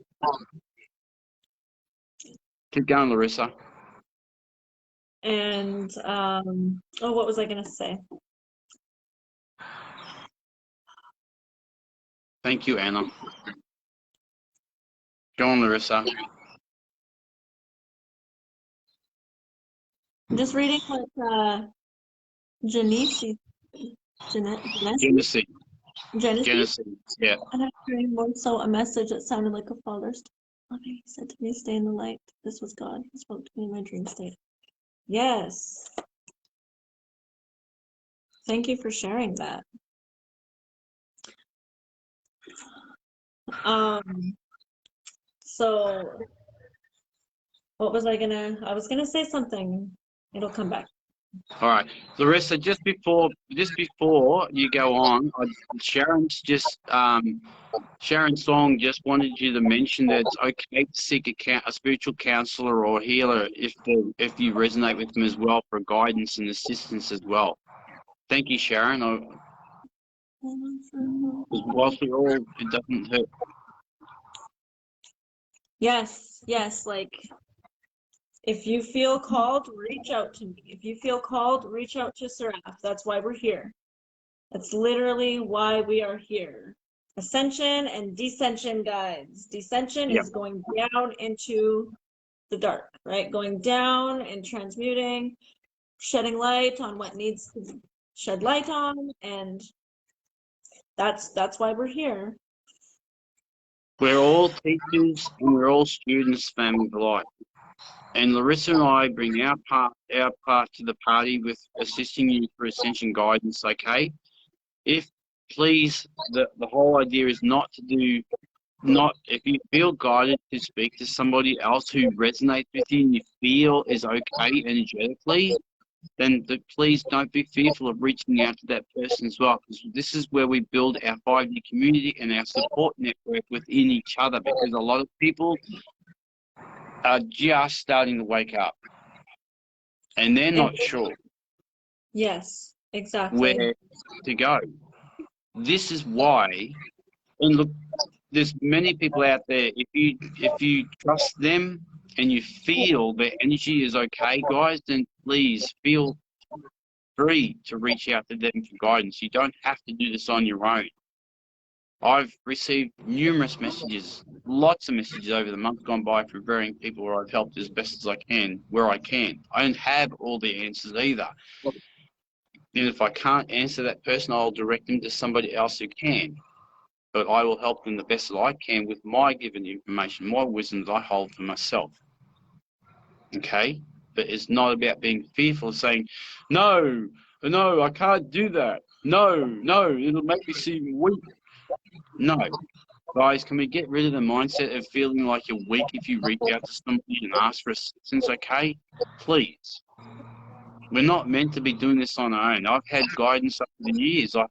Keep going, Laurissa. And, what was I going to say? Thank you, Anna. Go on, Laurissa. I'm just reading what Genesis, yeah. And I'm hearing more so a message that sounded like a father's. He said to me, "Stay in the light." This was God. He spoke to me in my dream state. Yes. Thank you for sharing that. So what was I was gonna say something. It'll come back. All right, Laurissa. Just before you go on, Sharon Song just wanted you to mention that it's okay to seek a spiritual counselor or healer if you resonate with them as well, for guidance and assistance as well. Thank you, Sharon. Whilst we're all, it doesn't hurt. Yes, like, if you feel called, reach out to me. If you feel called, reach out to Seraph. That's why we're here. That's literally why we are here. Ascension and descension guides. Descension is going down into the dark, right? Going down and transmuting, shedding light on what needs to shed light on, and that's why we're here. We're all teachers and we're all students, family of life. And Laurissa and I bring our part to the party with assisting you through Ascension guidance, okay? Please, the whole idea is if you feel guided to speak to somebody else who resonates with you and you feel is okay energetically, then please don't be fearful of reaching out to that person as well, because this is where we build our 5D community and our support network within each other, because a lot of people are just starting to wake up and they're not sure. Yes, exactly. Where to go. This is why, and look, there's many people out there. If you trust them and you feel their energy is okay, guys, then please feel free to reach out to them for guidance. You don't have to do this on your own. I've received numerous messages, lots of messages over the month gone by from varying people where I've helped as best as I can, where I can. I don't have all the answers either. And if I can't answer that person, I'll direct them to somebody else who can. But I will help them the best that I can with my given information, my wisdom that I hold for myself. Okay? But it's not about being fearful, saying, no, I can't do that. No, it'll make me seem weak. No. Guys, can we get rid of the mindset of feeling like you're weak if you reach out to somebody and ask for assistance, okay? Please. We're not meant to be doing this on our own. I've had guidance over the years. I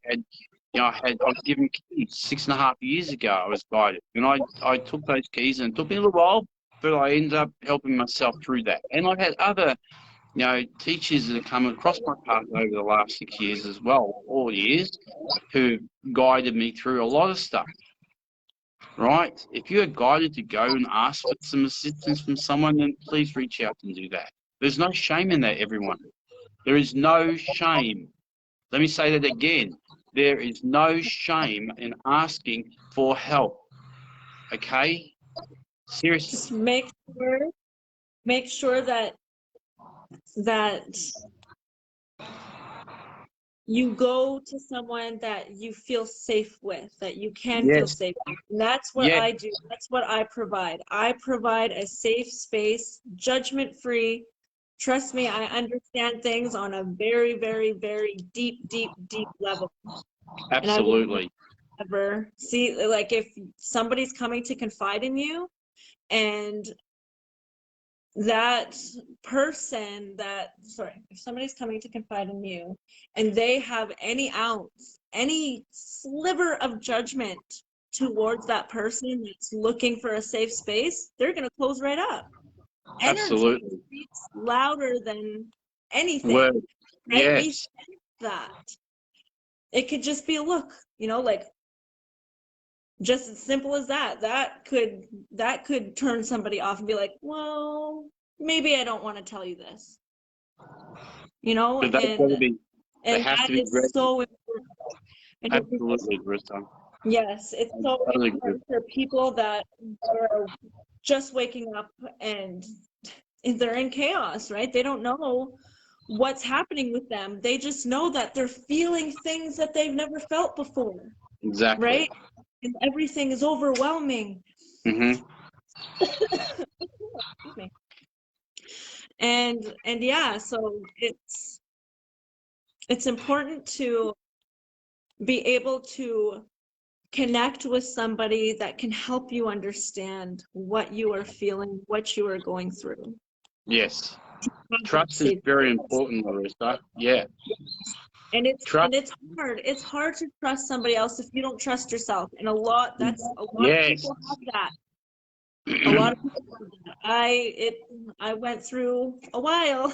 was given keys 6.5 years ago. I was guided. And I took those keys, and it took me a little while, but I ended up helping myself through that. And I've had other, teachers that have come across my path over the last 6 years as well, 4 years, who guided me through a lot of stuff. Right? If you're guided to go and ask for some assistance from someone, then please reach out and do that. There's no shame in that, everyone. There is no shame. Let me say that again. There is no shame in asking for help. Okay? Seriously. Just make sure that you go to someone that you feel safe with, that you can feel safe with. And that's what I do. That's what I provide. I provide a safe space, judgment-free. Trust me, I understand things on a very, very, very deep level. Absolutely. Ever see, like, if somebody's coming to confide in you, and that person if somebody's coming to confide in you and they have any ounce, any sliver of judgment towards that person that's looking for a safe space, they're going to close right up. Absolutely. Energy speaks louder than anything. Word. Right? Yes. We sense that. It could just be a look, like, just as simple as that. That could turn somebody off and be like, well, maybe I don't want to tell you this. But they have to be that is so important. Absolutely, Laurissa. Yes, it's so important for people that are just waking up and they're in chaos, right? They don't know what's happening with them. They just know that they're feeling things that they've never felt before. Exactly. Right? And everything is overwhelming. Mm-hmm. Excuse me. And yeah, so it's important to be able to connect with somebody that can help you understand what you are feeling, what you are going through. Yes. Trust is very important, Laurissa. Yeah. And it's hard. It's hard to trust somebody else if you don't trust yourself. And a lot of people have that. A lot of people have that. I went through a while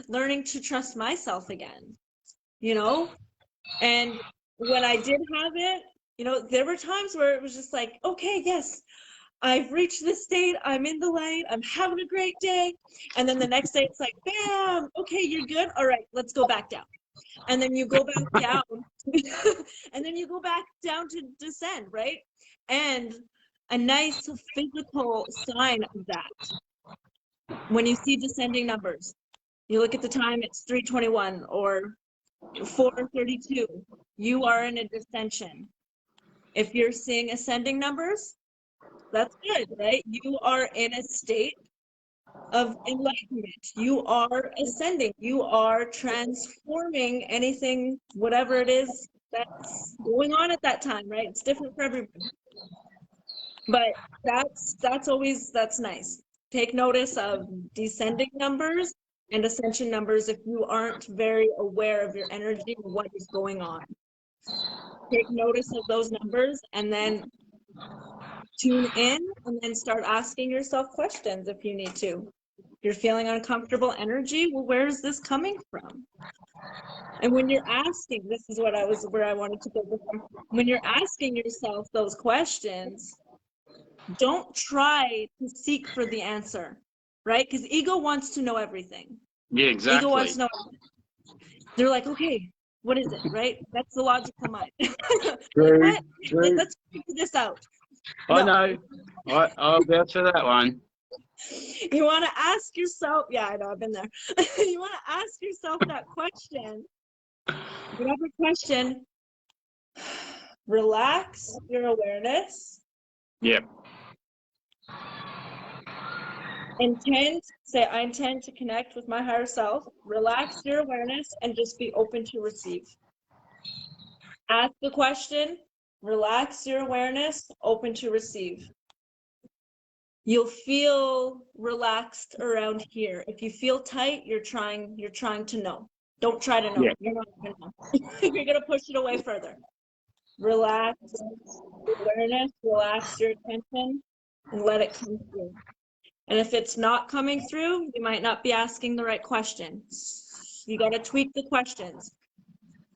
learning to trust myself again. And when I did have it, there were times where it was just like, okay, yes, I've reached this state, I'm in the light, I'm having a great day. And then the next day it's like, bam, okay, you're good. All right, let's go back down. And then you go back down and then you go back down to descend, right? And a nice physical sign of that, when you see descending numbers, you look at the time, it's 3:21 or 4:32, you are in a descension. If you're seeing ascending numbers, that's good, right? You are in a state of enlightenment. You are ascending. You are transforming anything, whatever it is that's going on at that time, right? It's different for everyone. But that's nice. Take notice of descending numbers and ascension numbers if you aren't very aware of your energy and what is going on. Take notice of those numbers and then tune in and then start asking yourself questions if you need to. If you're feeling uncomfortable energy, well, where is this coming from? And when you're asking, this is where I wanted to go before. When you're asking yourself those questions, Don't try to seek for the answer, right? Because ego wants to know everything. Yeah, Ego wants exactly. to know everything. They're like, okay, what is it, right? That's the logical mind. Like, True, what? true. Let's figure this out. I No, know. I'll vouch for that one. you want to ask yourself, yeah, I know, I've been there. You want to ask yourself that question, whatever question, relax your awareness, Yep. say, I intend to connect with my higher self, relax your awareness, and just be open to receive. Ask the question, relax your awareness, open to receive. You'll feel relaxed around here. If you feel tight, you're trying to know. Don't try to know. Yeah. You're not gonna know. You're gonna push it away further. Relax your awareness, relax your attention, and let it come through. And if it's not coming through, you might not be asking the right questions. You got to tweak the questions.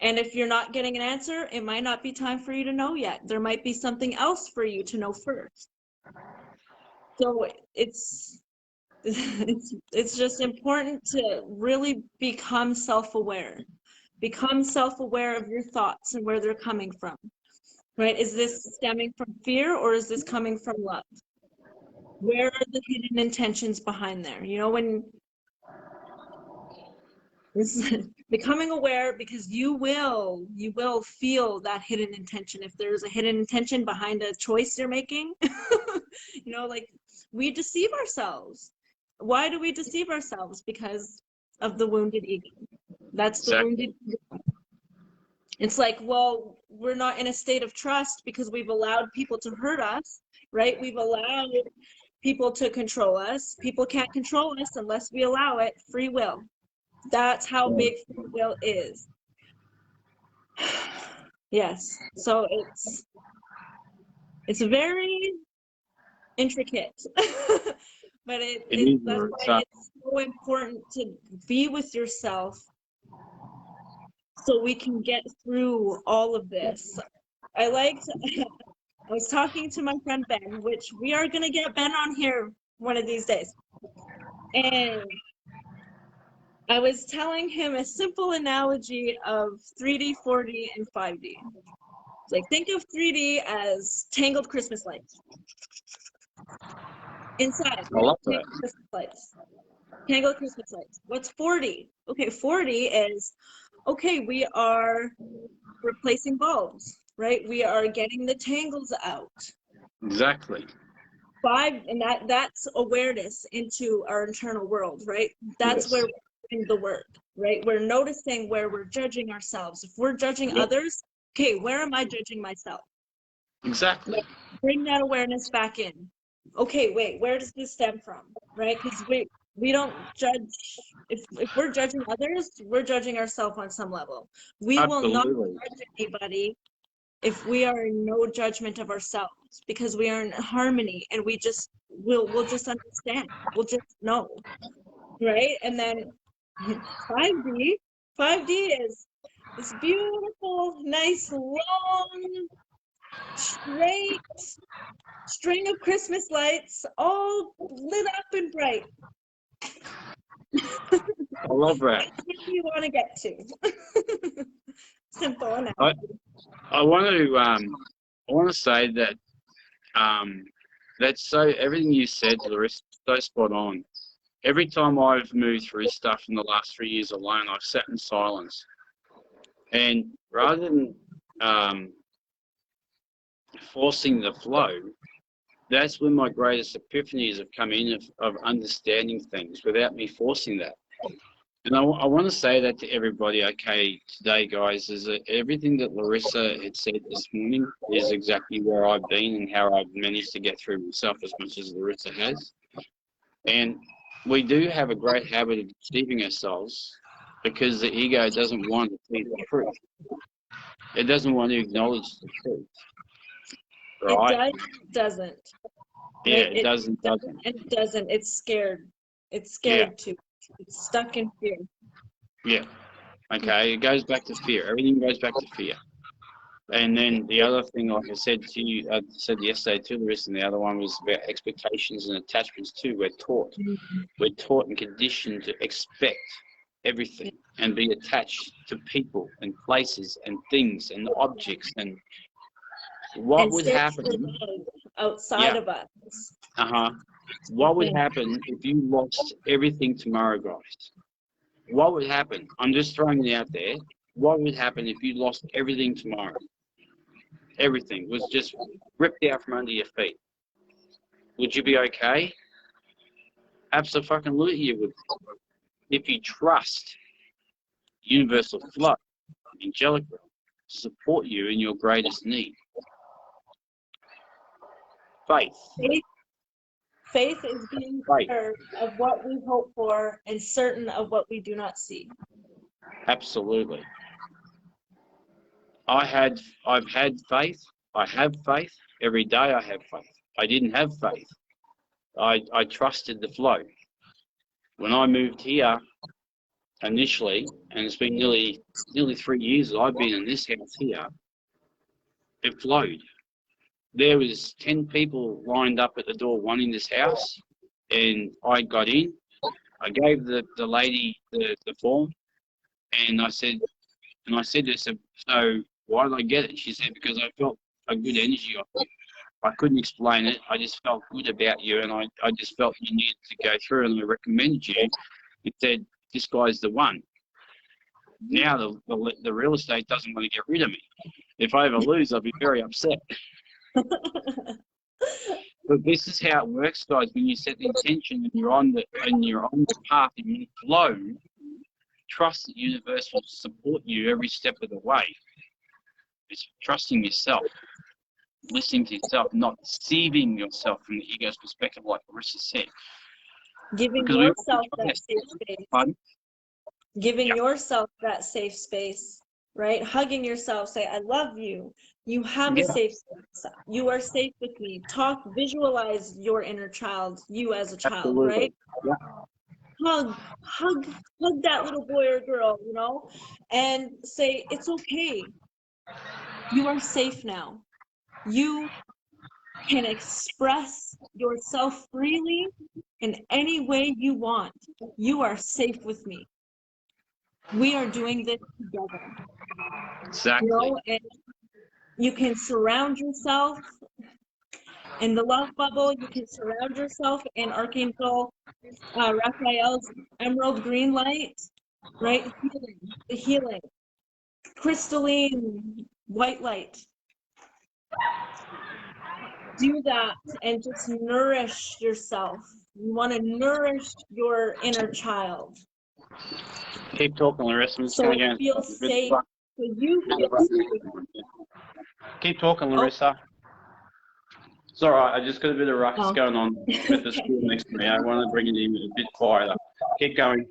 And if you're not getting an answer, it might not be time for you to know yet. There might be something else for you to know first. So it's just important to really become self-aware. Become self-aware of your thoughts and where they're coming from. Right? Is this stemming from fear or is this coming from love? Where are the hidden intentions behind there? You know, when becoming aware, because you will feel that hidden intention. If there's a hidden intention behind a choice you're making, you know, like we deceive ourselves. Why do we deceive ourselves? Because of the wounded ego. That's the wounded ego. It's like, well, we're not in a state of trust because we've allowed people to hurt us, right? We've allowed people to control us. People can't control us unless we allow it. Free will. That's how big free will is. Yes. So it's very intricate. But that's why it's so important to be with yourself so we can get through all of this. I was talking to my friend Ben, which we are going to get Ben on here one of these days. And I was telling him a simple analogy of 3D, 4D, and 5D. It's like, think of 3D as tangled Christmas lights. Inside, I love that. tangled Christmas lights. Tangled Christmas lights. What's 4D? Okay, 4D is, okay, we are replacing bulbs, right? We are getting the tangles out. Exactly. And that's awareness into our internal world, right? That's where we're doing the work, right? We're noticing where we're judging ourselves. If we're judging others, okay, where am I judging myself? Exactly. Bring that awareness back in. Okay, wait, where does this stem from, right? Because we don't judge. If we're judging others, we're judging ourselves on some level. We will not judge anybody if we are in no judgment of ourselves, because we are in harmony and we'll just understand. We'll just know, right? And then 5D is this beautiful, nice, long, straight string of Christmas lights, all lit up and bright. I love that. That's what you want to get to. Simple enough. I want to say that that's everything you said, Laurissa, so spot on. Every time I've moved through stuff in the last 3 years alone, I've sat in silence, and rather than forcing the flow, that's when my greatest epiphanies have come in of understanding things without me forcing that. And I want to say that to everybody, okay, today, guys, is that everything that Laurissa had said this morning is exactly where I've been and how I've managed to get through myself as much as Laurissa has. And we do have a great habit of deceiving ourselves because the ego doesn't want to see the truth. It doesn't want to acknowledge the truth. Right? It doesn't. Yeah, right? it doesn't. It doesn't. It's scared. It's scared too. It's stuck in fear. Yeah. Okay, it goes back to fear. Everything goes back to fear. And then the other thing, like I said to you, I said yesterday to Laurissa, and the other one was about expectations and attachments too. We're taught and conditioned to expect everything and be attached to people and places and things and objects. And what would search happen? for love outside Yeah. of us. What would happen if you lost everything tomorrow, guys? What would happen? I'm just throwing it out there. What would happen if you lost everything tomorrow? Everything was just ripped out from under your feet. Would you be okay? Absolutely, you would. If you trust universal flow, angelic realm, to support you in your greatest need. Faith. Faith is being sure of what we hope for and certain of what we do not see. Absolutely. I've had faith. I have faith. Every day I have faith. I didn't have faith. I trusted the flow. When I moved here initially, and it's been nearly 3 years that I've been in this house here, it flowed. There was 10 people lined up at the door wanting this house, and I got in. I gave the lady the form, and I said to her, so why did I get it? She said, because I felt a good energy off you. I couldn't explain it. I just felt good about you, and I just felt you needed to go through, and I recommended you. It said, this guy's the one. Now the real estate doesn't want to get rid of me. If I ever lose, I'll be very upset. But this is how it works, guys. When you set the intention and you're on the path and you flow, trust that the universe will support you every step of the way. It's trusting yourself, listening to yourself, not deceiving yourself from the ego's perspective, like Laurissa said. Giving yourself that safe space. Pardon? Giving yourself that safe space, right? Hugging yourself, say, I love you. You have a safe space. You are safe with me. Visualize your inner child, you as a child, absolutely. Right? Yeah. Hug that little boy or girl, and say, it's okay. You are safe now. You can express yourself freely in any way you want. You are safe with me. We are doing this together. Exactly. And you can surround yourself in the love bubble. You can surround yourself in Archangel Raphael's emerald green light, right? The healing. Crystalline white light. Do that and just nourish yourself. You want to nourish your inner child. Keep talking, Laurissa. So you feel safe. So you feel safe. Keep talking, Laurissa. It's all right. I just got a bit of ruckus going on with the school next to me. I want to bring it in a bit quieter. Keep going.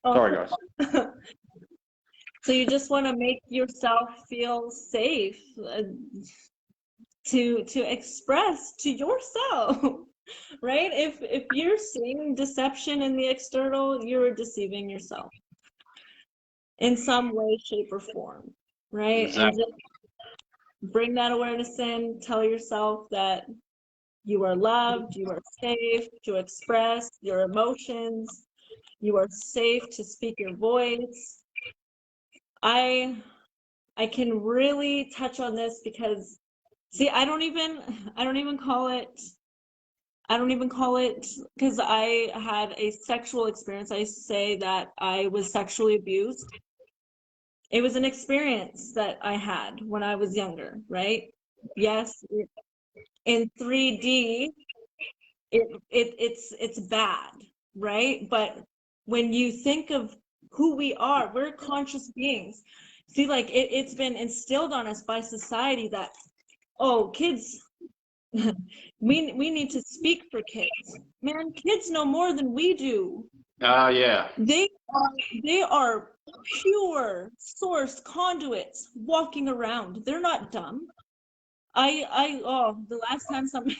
Sorry, guys. So you just want to make yourself feel safe to express to yourself, right? If you're seeing deception in the external, you're deceiving yourself in some way, shape, or form, right? Exactly. And just bring that awareness in. Tell yourself that you are loved, you are safe to express your emotions, you are safe to speak your voice. I can really touch on this because, see, I don't even call it because I had a sexual experience. I say that I was sexually abused. It was an experience that I had when I was younger, right? Yes, in 3D, it's bad, right? But when you think of who we are, we're conscious beings. See, like it's been instilled on us by society that, oh, kids, we need to speak for kids. Man, kids know more than we do. Yeah. They are pure source conduits walking around. They're not dumb. The last time somebody,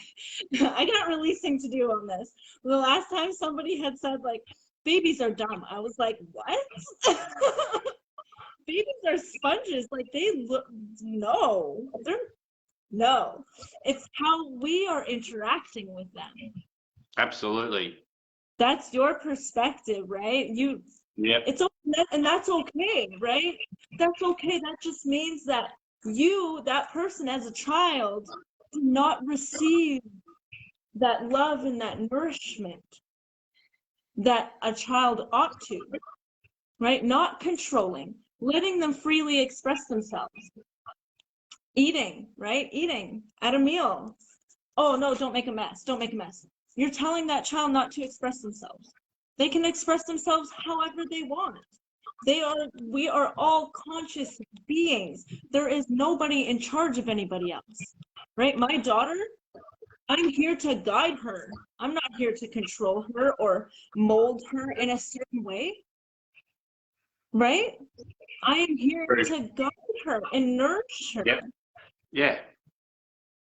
I got releasing to do on this. The last time somebody had said, like, babies are dumb, I was like, what? babies are sponges. Like they look, no, no. It's how we are interacting with them. Absolutely. That's your perspective, right? Yep. It's okay, and that's okay, right? That's okay. That just means that that person as a child, did not receive that love and that nourishment that a child ought to, right? Not controlling, letting them freely express themselves. Eating, right? Eating at a meal. Oh, no, don't make a mess. Don't make a mess. You're telling that child not to express themselves. They can express themselves however they want. We are all conscious beings. There is nobody in charge of anybody else, right? My daughter, I'm here to guide her. I'm not here to control her or mold her in a certain way, right? I am here to guide her and nourish her. Yep. Yeah.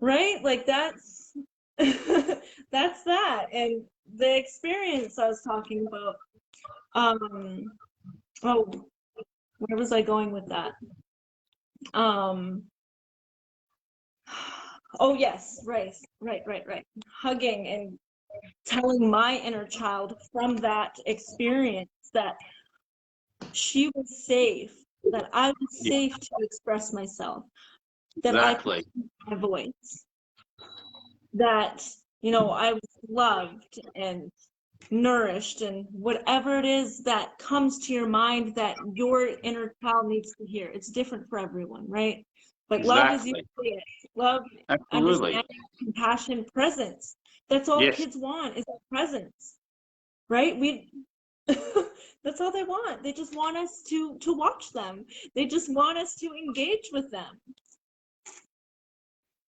Right? Like that's that's that. And the experience I was talking about, oh, where was I going with that? Oh yes, right. Hugging and telling my inner child from that experience that she was safe, that I was safe to express myself, that Exactly. I could use my voice, that, you know, I was loved and nourished, and whatever it is that comes to your mind that your inner child needs to hear. It's different for everyone, right? But love is usually it. Love, Absolutely. understanding, compassion, presence. That's all kids want, is presence, right? That's all they want. They just want us to watch them. They just want us to engage with them.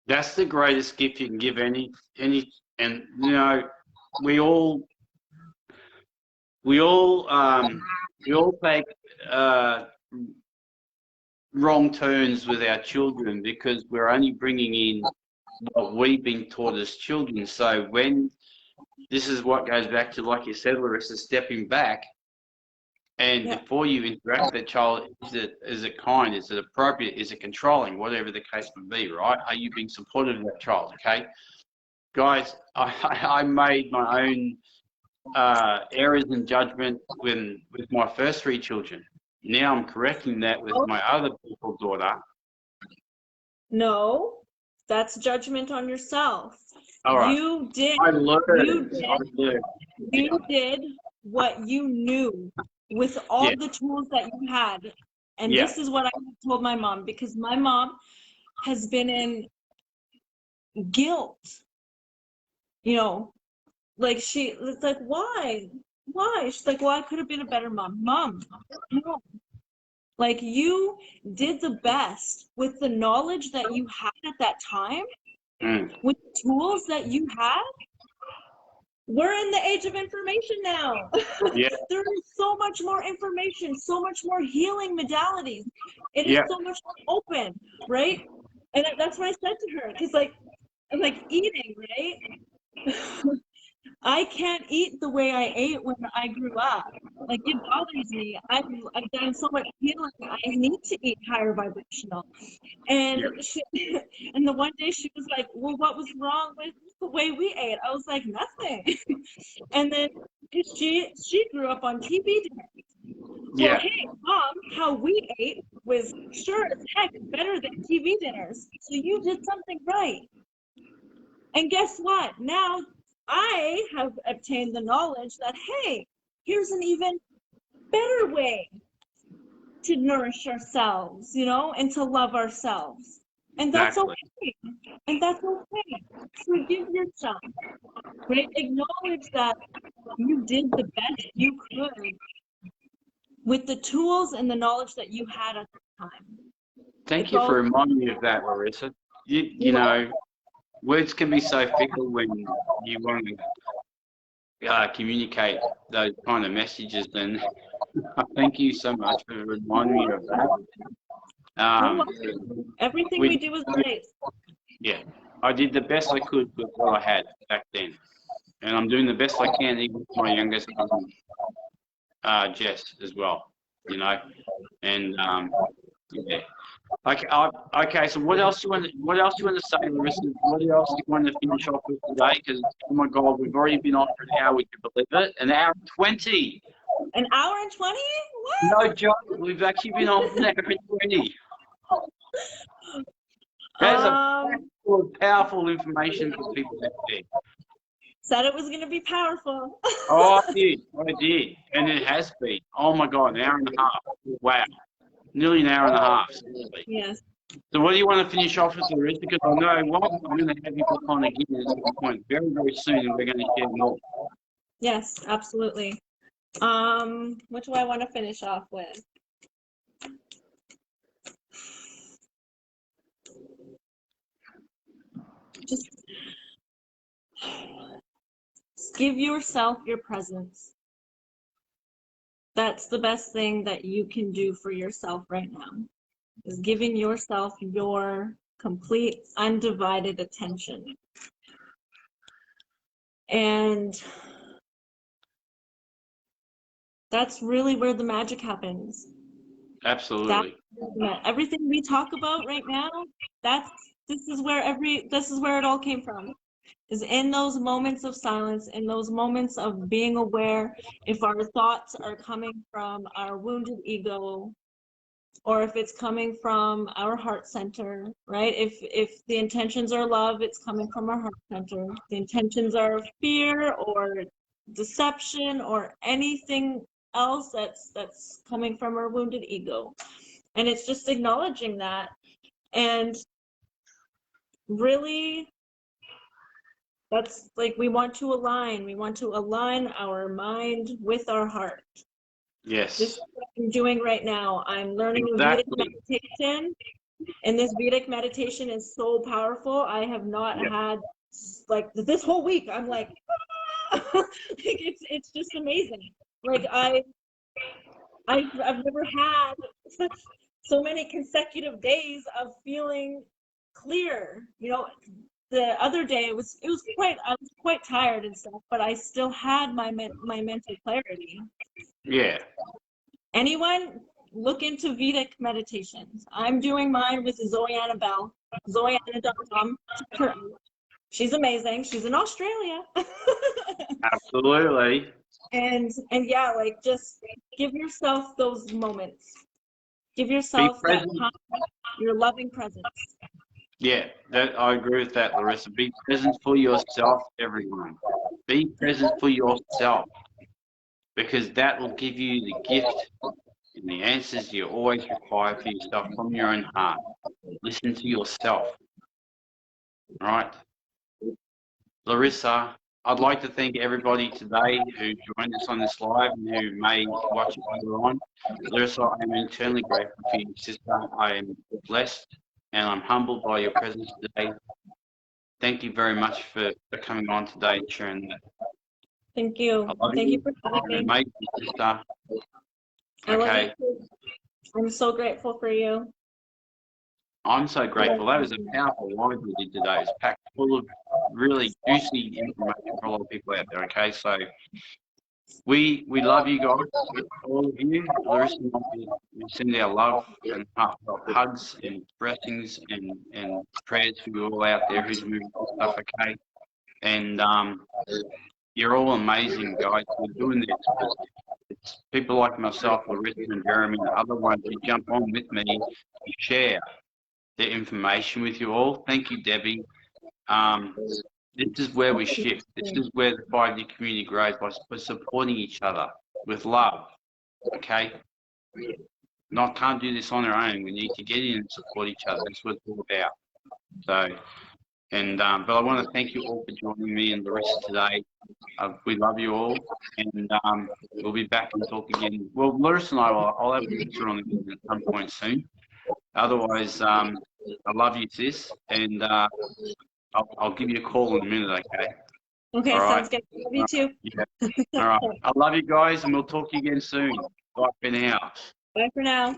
That's the greatest gift you can give any, and you know, we all take wrong turns with our children because we're only bringing in what we've been taught as children. So when this is what goes back to, like you said, Laurissa, stepping back, and before you interact with the child, is it kind, is it appropriate, is it controlling, whatever the case may be, right? Are you being supportive of that child? Okay, guys, I made my own errors in judgment with my first 3 children. Now I'm correcting that with my other beautiful daughter. No, that's judgment on yourself. All right. You did what you knew with all the tools that you had. And this is what I told my mom, because my mom has been in guilt. You know, like it's like, why? She's like, well, I could have been a better mom. Mom, no. Like, you did the best with the knowledge that you had at that time, with the tools that you had. We're in the age of information now. There is so much more information, so much more healing modalities. It is so much more open, right? And that's what I said to her. Because, like, I'm like, eating, right? I can't eat the way I ate when I grew up. Like, it bothers me. I've done so much healing. I need to eat higher vibrational. And and the one day she was like, well, what was wrong with the way we ate? I was like, nothing. And then she grew up on TV dinners. Well, hey, Mom, how we ate was sure as heck better than TV dinners. So you did something right. And guess what? Now I have obtained the knowledge that, hey, here's an even better way to nourish ourselves, you know, and to love ourselves. And that's okay. And that's okay. Forgive yourself. Right? Acknowledge that you did the best you could with the tools and the knowledge that you had at the time. Thank you for reminding me of that, Laurissa. You know, words can be so fickle when you want to communicate those kind of messages, and thank you so much for reminding me of that. Everything we do is right. Yeah, I did the best I could with what I had back then, and I'm doing the best I can even with my youngest cousin, Jess, as well. you know. And yeah. Okay. So what else do you want to say, Laurissa? What else do you want to finish off with today? Because oh my God, we've already been on for an hour. Would you believe it? An hour and 20. An hour and 20? What? No joke. We've actually been on for an hour and 20. That's a powerful information for people out there. Said it was going to be powerful. Oh, I did, and it has been. Oh my God, an hour and a half. Wow, nearly an hour and a half. Seriously. Yes. So, what do you want to finish off with, Laurissa? Because I know what I'm going to have you back on again at some point very, very soon, and we're going to share more. Yes, absolutely. What do I want to finish off with? Just give yourself your presence. That's the best thing that you can do for yourself right now, is giving yourself your complete, undivided attention. And that's really where the magic happens. Absolutely. Everything we talk about right now, this is where it all came from. Is in those moments of silence, in those moments of being aware if our thoughts are coming from our wounded ego, or if it's coming from our heart center, right? If the intentions are love, it's coming from our heart center. The intentions are fear or deception or anything else that's coming from our wounded ego. And it's just acknowledging that. And really, that's like, we want to align our mind with our heart. Yes. This is what I'm doing right now. I'm learning Vedic meditation, and this Vedic meditation is so powerful. I have not had, like, this whole week, I'm like, it's just amazing. Like, I've never had so many consecutive days of feeling clear. You know, the other day I was quite tired and stuff, but I still had my mental clarity. Yeah. Anyone, look into Vedic meditations. I'm doing mine with Zoyanna Bell, Zoyanna.com. She's amazing. She's in Australia. Absolutely. And yeah, like, just give yourself those moments. Give yourself that time, your loving presence. Yeah, I agree with that, Laurissa. Be present for yourself, everyone. Be present for yourself, because that will give you the gift and the answers you always require for yourself from your own heart. Listen to yourself. All right? Laurissa, I'd like to thank everybody today who joined us on this live and who may watch it later on. Laurissa, I am eternally grateful for you, sister. I am blessed and I'm humbled by your presence today. Thank you very much for coming on today and sharing that. Thank you. Thank you for having me. Mate, sister. I love you too. I'm so grateful for you. I'm so grateful. That was a powerful live we did today. It's packed full of really juicy information for a lot of people out there, okay? So we love you guys, all of you. Laurissa, we send our love and heartfelt hugs and blessings and prayers for you all out there who's moving through stuff, okay? And you're all amazing, guys. We're doing this. It's people like myself, Laurissa and Jeremy, and the other ones who jump on with me to share the information with you all. Thank you, Debbie. This is where we shift. This is where the 5D community grows, by supporting each other with love. Okay? Can't do this on our own. We need to get in and support each other. That's what it's all about. So, but I want to thank you all for joining me and Laurissa today. We love you all, and we'll be back and talk again. Well, Laurissa and I'll have a picture on again at some point soon. Otherwise, I love you, sis, and I'll give you a call in a minute, okay? Okay, all sounds right. Good. Love you too. Yeah. All right. I love you guys, and we'll talk to you again soon. Bye for now. Bye for now.